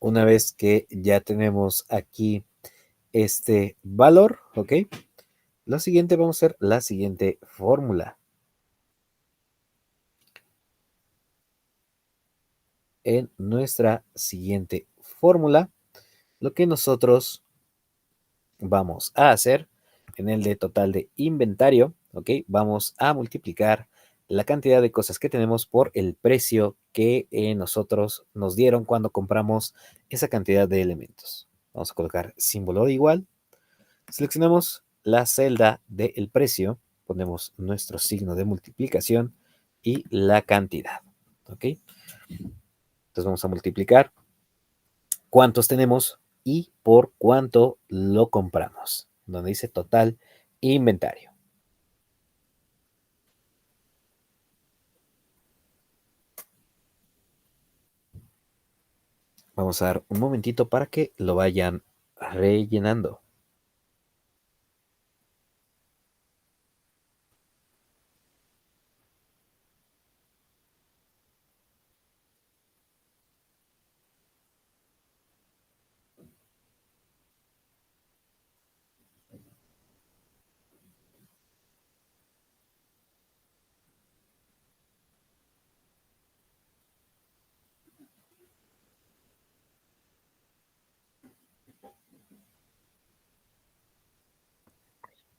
Una vez que ya tenemos aquí este valor, ¿ok? Lo siguiente, vamos a hacer la siguiente fórmula. En nuestra siguiente fórmula, lo que nosotros vamos a hacer en el de total de inventario, ¿ok? Vamos a multiplicar la cantidad de cosas que tenemos por el precio que nosotros nos dieron cuando compramos esa cantidad de elementos. Vamos a colocar símbolo de igual. Seleccionamos la celda del precio, ponemos nuestro signo de multiplicación y la cantidad, ¿ok? Entonces vamos a multiplicar cuántos tenemos y por cuánto lo compramos, donde dice total inventario. Vamos a dar un momentito para que lo vayan rellenando.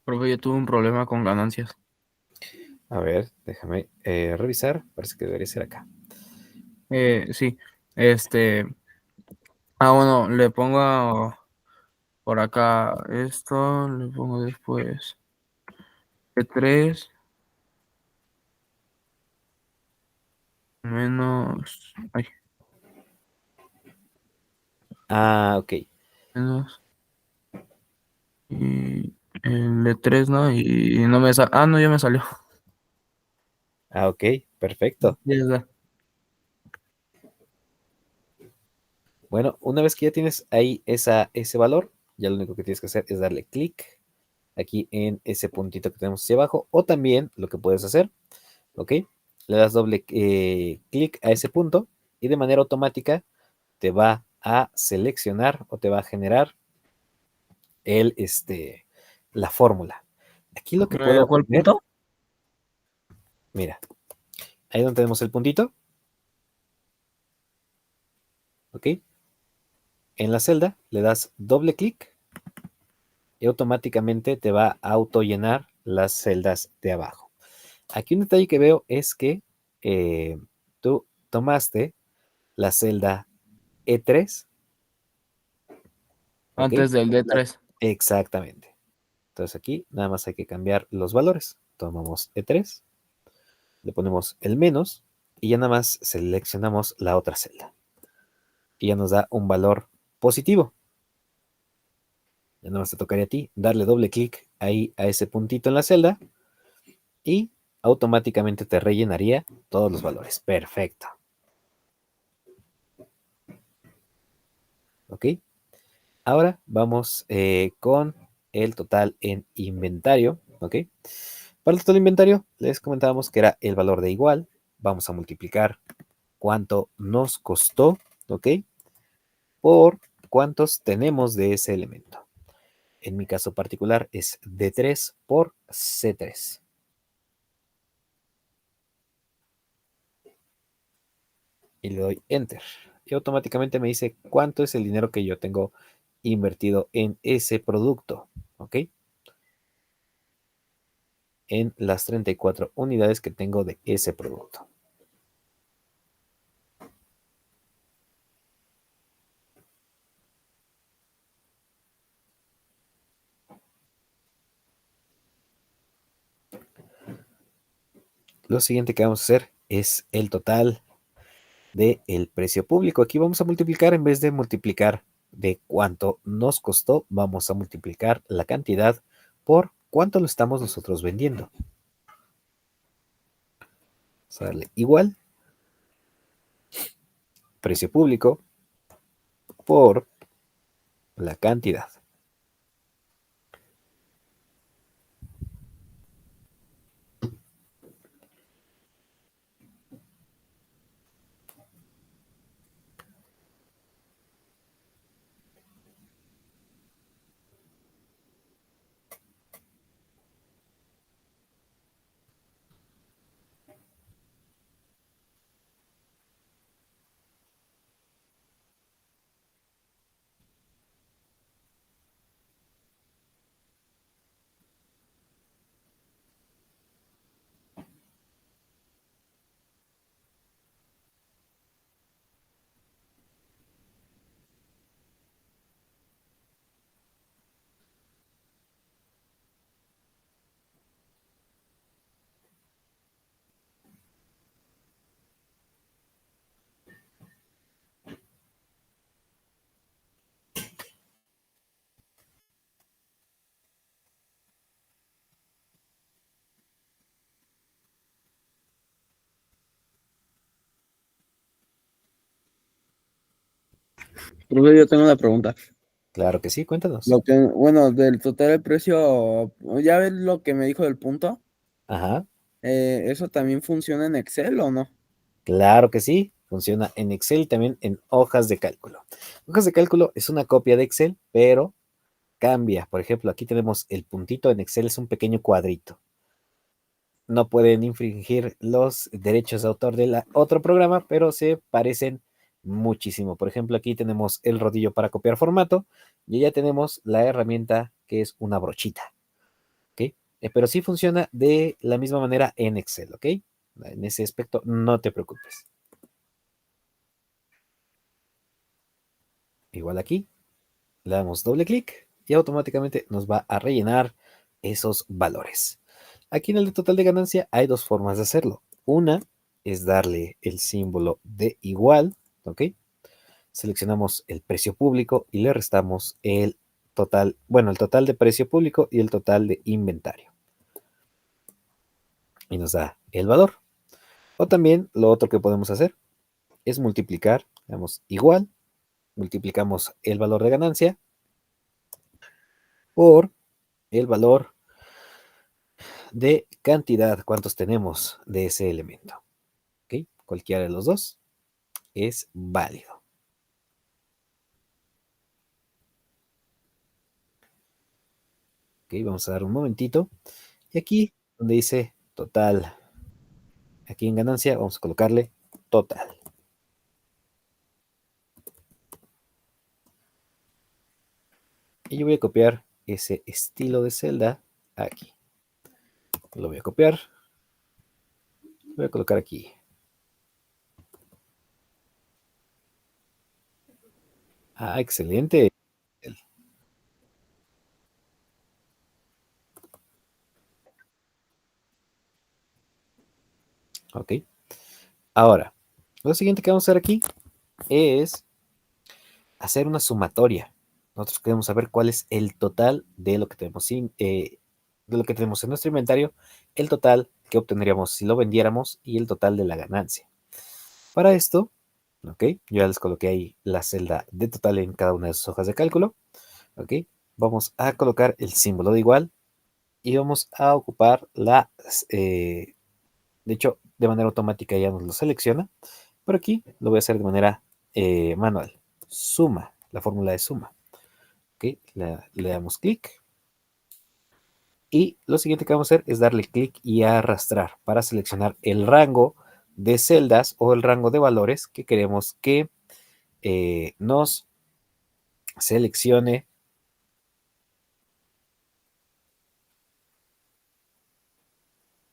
Profe, yo tuve un problema con ganancias. A ver, déjame revisar. Parece que debería ser acá. Sí, este, bueno, le pongo por acá esto, le pongo después E3 menos, ay, Ah, ok. menos, y el E3, ¿no? Y no me sale, no, ya me salió. Ah, ok. Perfecto. Ya está. Bueno, una vez que ya tienes ahí ese valor, ya lo único que tienes que hacer es darle clic aquí en ese puntito que tenemos hacia abajo. O también lo que puedes hacer, ¿ok? Le das doble clic a ese punto y de manera automática te va a seleccionar o te va a generar la fórmula. Aquí lo que puedo ¿Cuál ver, punto? mira, ahí donde tenemos el puntito, ¿ok? En la celda le das doble clic y automáticamente te va a auto llenar las celdas de abajo. Aquí un detalle que veo es que tú tomaste la celda E3, ¿ok? Antes del D3. Exactamente. Entonces aquí nada más hay que cambiar los valores. Tomamos E3, le ponemos el menos y ya nada más seleccionamos la otra celda. Y ya nos da un valor positivo. Ya nada más te tocaría a ti darle doble clic ahí a ese puntito en la celda y automáticamente te rellenaría todos los valores. Perfecto. ¿Ok? Ahora vamos con el total en inventario. ¿Ok? Para el total inventario les comentábamos que era el valor de igual. Vamos a multiplicar cuánto nos costó. ¿Ok? Por cuántos tenemos de ese elemento. En mi caso particular es D3 por C3. Y le doy Enter. Y automáticamente me dice cuánto es el dinero que yo tengo invertido en ese producto. ¿Ok? En las 34 unidades que tengo de ese producto. Lo siguiente que vamos a hacer es el total del precio público. Aquí vamos a multiplicar, en vez de multiplicar de cuánto nos costó, vamos a multiplicar la cantidad por cuánto lo estamos nosotros vendiendo. Vamos a darle igual, precio público por la cantidad. Profe, yo tengo una pregunta. Claro que sí, cuéntanos. Lo que, bueno, del total del precio, ¿ya ves lo que me dijo del punto? Ajá, ¿Eso también funciona en Excel o no? claro que sí. Funciona en Excel y también en hojas de cálculo. Hojas de cálculo es una copia de Excel, pero cambia. Por ejemplo, aquí tenemos el puntito en Excel, es un pequeño cuadrito. No pueden infringir los derechos de autor del otro programa, pero se parecen muchísimo. Por ejemplo, aquí tenemos el rodillo para copiar formato y ya tenemos la herramienta que es una brochita. ¿Ok? Pero sí funciona de la misma manera en Excel, ¿ok? En ese aspecto no te preocupes. Igual aquí, le damos doble clic y automáticamente nos va a rellenar esos valores. Aquí en el de total de ganancia hay dos formas de hacerlo. Una es darle el símbolo de igual, ¿ok? Seleccionamos el precio público y le restamos el total, bueno, el total de precio público y el total de inventario. Y nos da el valor. O también lo otro que podemos hacer es multiplicar, digamos, igual, multiplicamos el valor de ganancia por el valor de cantidad, cuántos tenemos de ese elemento. ¿Ok? Cualquiera de los dos es válido. ¿Ok? Vamos a dar un momentito. Y aquí, donde dice total, aquí en ganancia, vamos a colocarle total. Y yo voy a copiar ese estilo de celda aquí. Lo voy a copiar. Lo voy a colocar aquí. Ah, excelente. Ok. Ahora, lo siguiente que vamos a hacer aquí es hacer una sumatoria. Nosotros queremos saber cuál es el total de lo que tenemos, de lo que tenemos en nuestro inventario, el total que obtendríamos si lo vendiéramos y el total de la ganancia. Para esto, ok, yo ya les coloqué ahí la celda de total en cada una de sus hojas de cálculo. Ok, vamos a colocar el símbolo de igual y vamos a ocupar de hecho, de manera automática ya nos lo selecciona. Por aquí lo voy a hacer de manera manual. Suma, la fórmula de suma. ¿Ok? Le damos clic. Y lo siguiente que vamos a hacer es darle clic y arrastrar para seleccionar el rango de celdas o el rango de valores que queremos que nos seleccione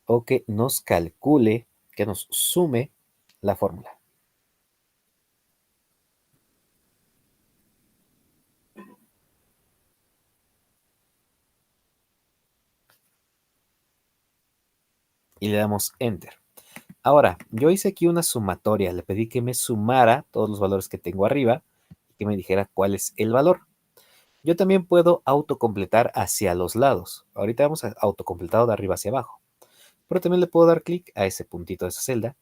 o que nos calcule, que nos sume la fórmula. Y le damos Enter. Ahora, yo hice aquí una sumatoria, le pedí que me sumara todos los valores que tengo arriba y que me dijera cuál es el valor. Yo también puedo autocompletar hacia los lados. Ahorita vamos a autocompletado de arriba hacia abajo. Pero también le puedo dar clic a ese puntito de esa celda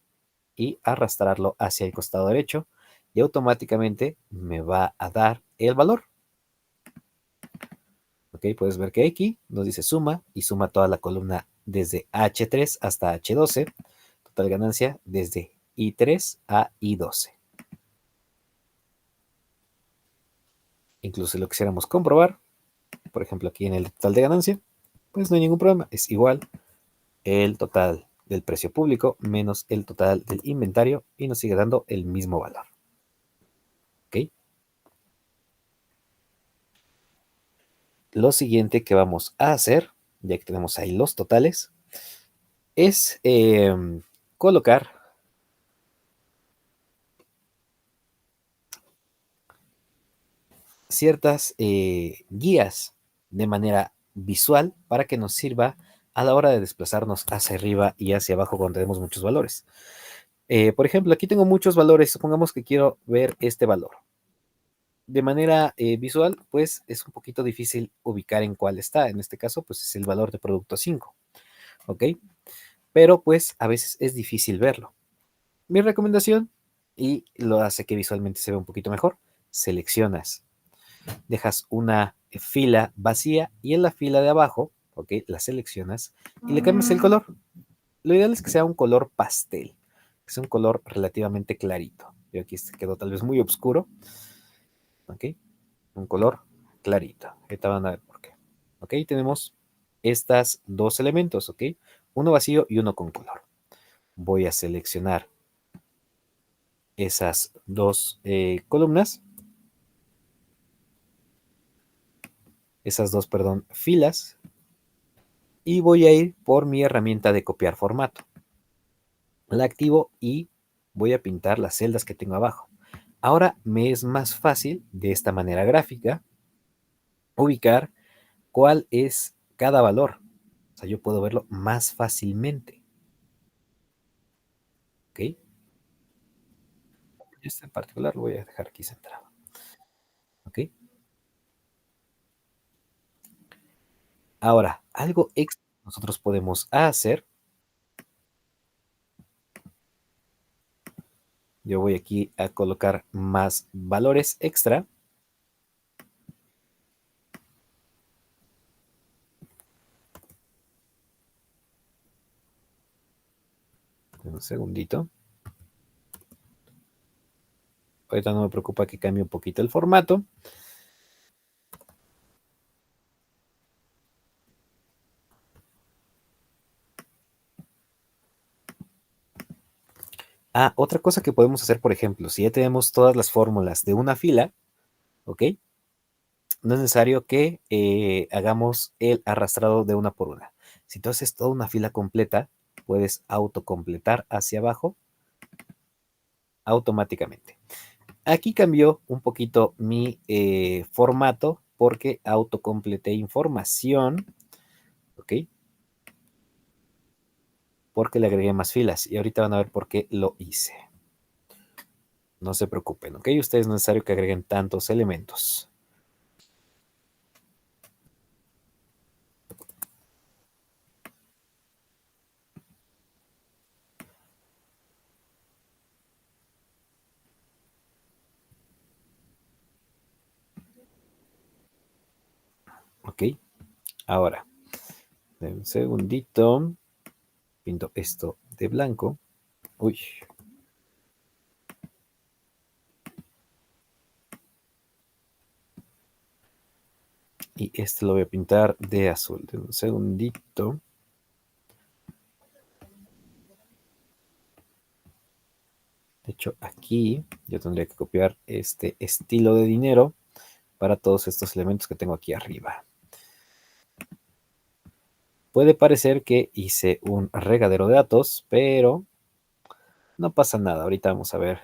y arrastrarlo hacia el costado derecho y automáticamente me va a dar el valor. Ok, puedes ver que aquí nos dice suma y suma toda la columna desde H3 hasta H12. Total ganancia desde I3 a I12. Incluso si lo quisiéramos comprobar, por ejemplo aquí en el total de ganancia, pues no hay ningún problema. Es igual el total del precio público menos el total del inventario y nos sigue dando el mismo valor. ¿Ok? Lo siguiente que vamos a hacer, ya que tenemos ahí los totales, es colocar ciertas guías de manera visual para que nos sirva a la hora de desplazarnos hacia arriba y hacia abajo cuando tenemos muchos valores. Por ejemplo, aquí tengo muchos valores, supongamos que quiero ver este valor. De manera visual, pues es un poquito difícil ubicar en cuál está. En este caso, pues es el valor de producto 5, ¿ok? Pero pues a veces es difícil verlo. Mi recomendación, y lo hace que visualmente se vea un poquito mejor, seleccionas, dejas una fila vacía y en la fila de abajo, ¿ok? La seleccionas y le cambias el color. Lo ideal es que sea un color pastel, que sea un color relativamente clarito. Yo aquí este quedó tal vez muy oscuro, ¿ok? Un color clarito. Ahorita van a ver por qué. ¿Ok? Tenemos estos dos elementos, ¿ok? Uno vacío y uno con color. Voy a seleccionar esas dos columnas, esas dos, perdón, filas, y voy a ir por mi herramienta de copiar formato. La activo y voy a pintar las celdas que tengo abajo. Ahora me es más fácil, de esta manera gráfica, ubicar cuál es cada valor. O sea, yo puedo verlo más fácilmente. ¿Ok? Este en particular lo voy a dejar aquí centrado. ¿Ok? Ahora, algo extra que nosotros podemos hacer. Yo voy aquí a colocar más valores extra. Un segundito. Ahorita no me preocupa que cambie un poquito el formato. Ah, otra cosa que podemos hacer, por ejemplo, si ya tenemos todas las fórmulas de una fila, ¿ok? No es necesario que hagamos el arrastrado de una por una. Si tú haces toda una fila completa, puedes autocompletar hacia abajo automáticamente. Aquí cambió un poquito mi formato porque autocompleté información, ¿ok? Porque le agregué más filas y ahorita van a ver por qué lo hice. No se preocupen, ¿ok? Ustedes no es necesario que agreguen tantos elementos. ¿Ok? Ahora, un segundito. Pinto esto de blanco. Uy. Y este lo voy a pintar de azul. De un segundito. De hecho, aquí yo tendría que copiar este estilo de dinero para todos estos elementos que tengo aquí arriba. Puede parecer que hice un regadero de datos, pero no pasa nada. Ahorita vamos a ver.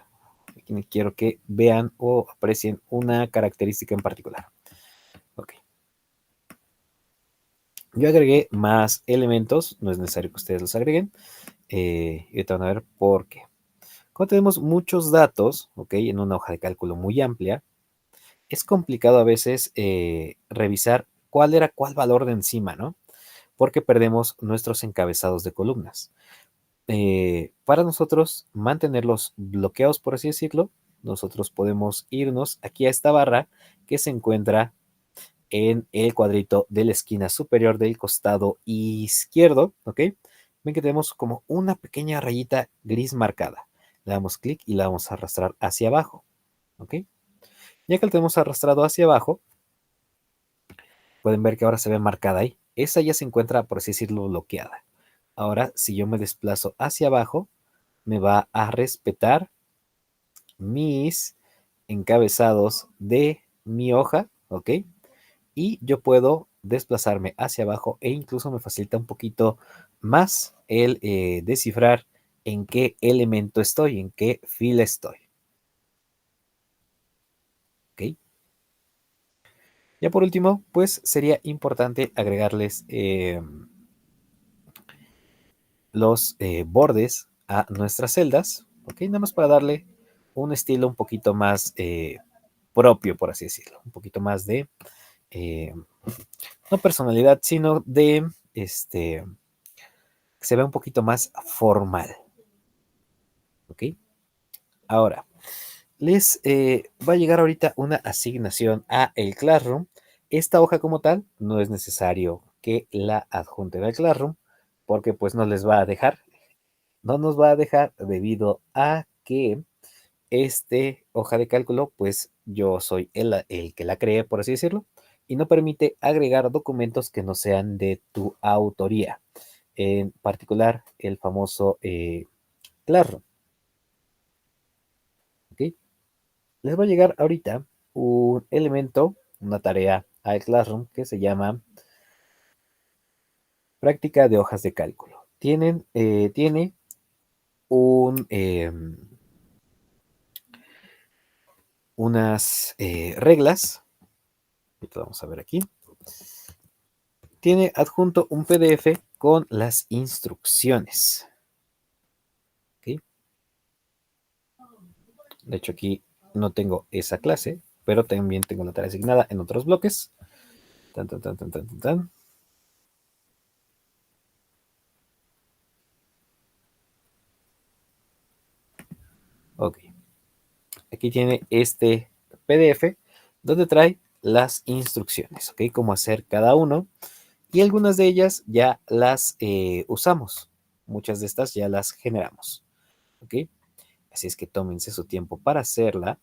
Aquí quiero que vean o aprecien una característica en particular. Ok. Yo agregué más elementos. No es necesario que ustedes los agreguen. Y ahorita van a ver por qué. Cuando tenemos muchos datos, ok, en una hoja de cálculo muy amplia, es complicado a veces revisar cuál era cuál valor de encima, ¿no? Porque perdemos nuestros encabezados de columnas. Para nosotros mantenerlos bloqueados, por así decirlo, nosotros podemos irnos aquí a esta barra que se encuentra en el cuadrito de la esquina superior del costado izquierdo, ¿ok? Ven que tenemos como una pequeña rayita gris marcada. Le damos clic y la vamos a arrastrar hacia abajo, ¿ok? Ya que la tenemos arrastrado hacia abajo, pueden ver que ahora se ve marcada ahí. Esa ya se encuentra, por así decirlo, bloqueada. Ahora, si yo me desplazo hacia abajo, me va a respetar mis encabezados de mi hoja, ¿ok? Y yo puedo desplazarme hacia abajo e incluso me facilita un poquito más el descifrar en qué elemento estoy, en qué fila estoy, ¿ok? Ya por último, pues sería importante agregarles los bordes a nuestras celdas, ¿ok? Nada más para darle un estilo un poquito más propio, por así decirlo, un poquito más de, eh, no personalidad, sino de, que se vea un poquito más formal, ¿ok? Ahora, les va a llegar ahorita una asignación a el Classroom. Esta hoja como tal no es necesario que la adjunten al Classroom porque pues no les va a dejar, no nos va a dejar debido a que este hoja de cálculo pues yo soy el que la creé, por así decirlo, y no permite agregar documentos que no sean de tu autoría, en particular el famoso Classroom. ¿Ok? Les va a llegar ahorita un elemento, una tarea al Classroom que se llama práctica de hojas de cálculo. Tiene un, unas reglas. Vamos a ver aquí. Tiene adjunto un PDF con las instrucciones. ¿Ok? De hecho, aquí no tengo esa clase, pero también tengo la tarea asignada en otros bloques. Tan, tan, tan, tan, tan, tan, tan. Ok. Aquí tiene este PDF donde trae las instrucciones, ¿ok? Cómo hacer cada uno. Y algunas de ellas ya las usamos. Muchas de estas ya las generamos, ¿ok? Así es que tómense su tiempo para hacerla.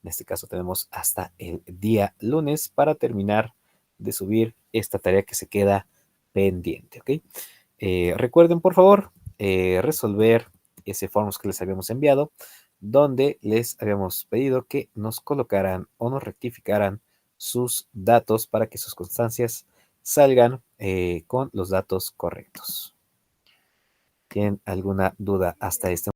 En este caso tenemos hasta el día lunes para terminar de subir esta tarea que se queda pendiente, ¿ok? Recuerden, por favor, resolver ese forms que les habíamos enviado, donde les habíamos pedido que nos colocaran o nos rectificaran sus datos para que sus constancias salgan con los datos correctos. ¿Tienen alguna duda hasta este momento?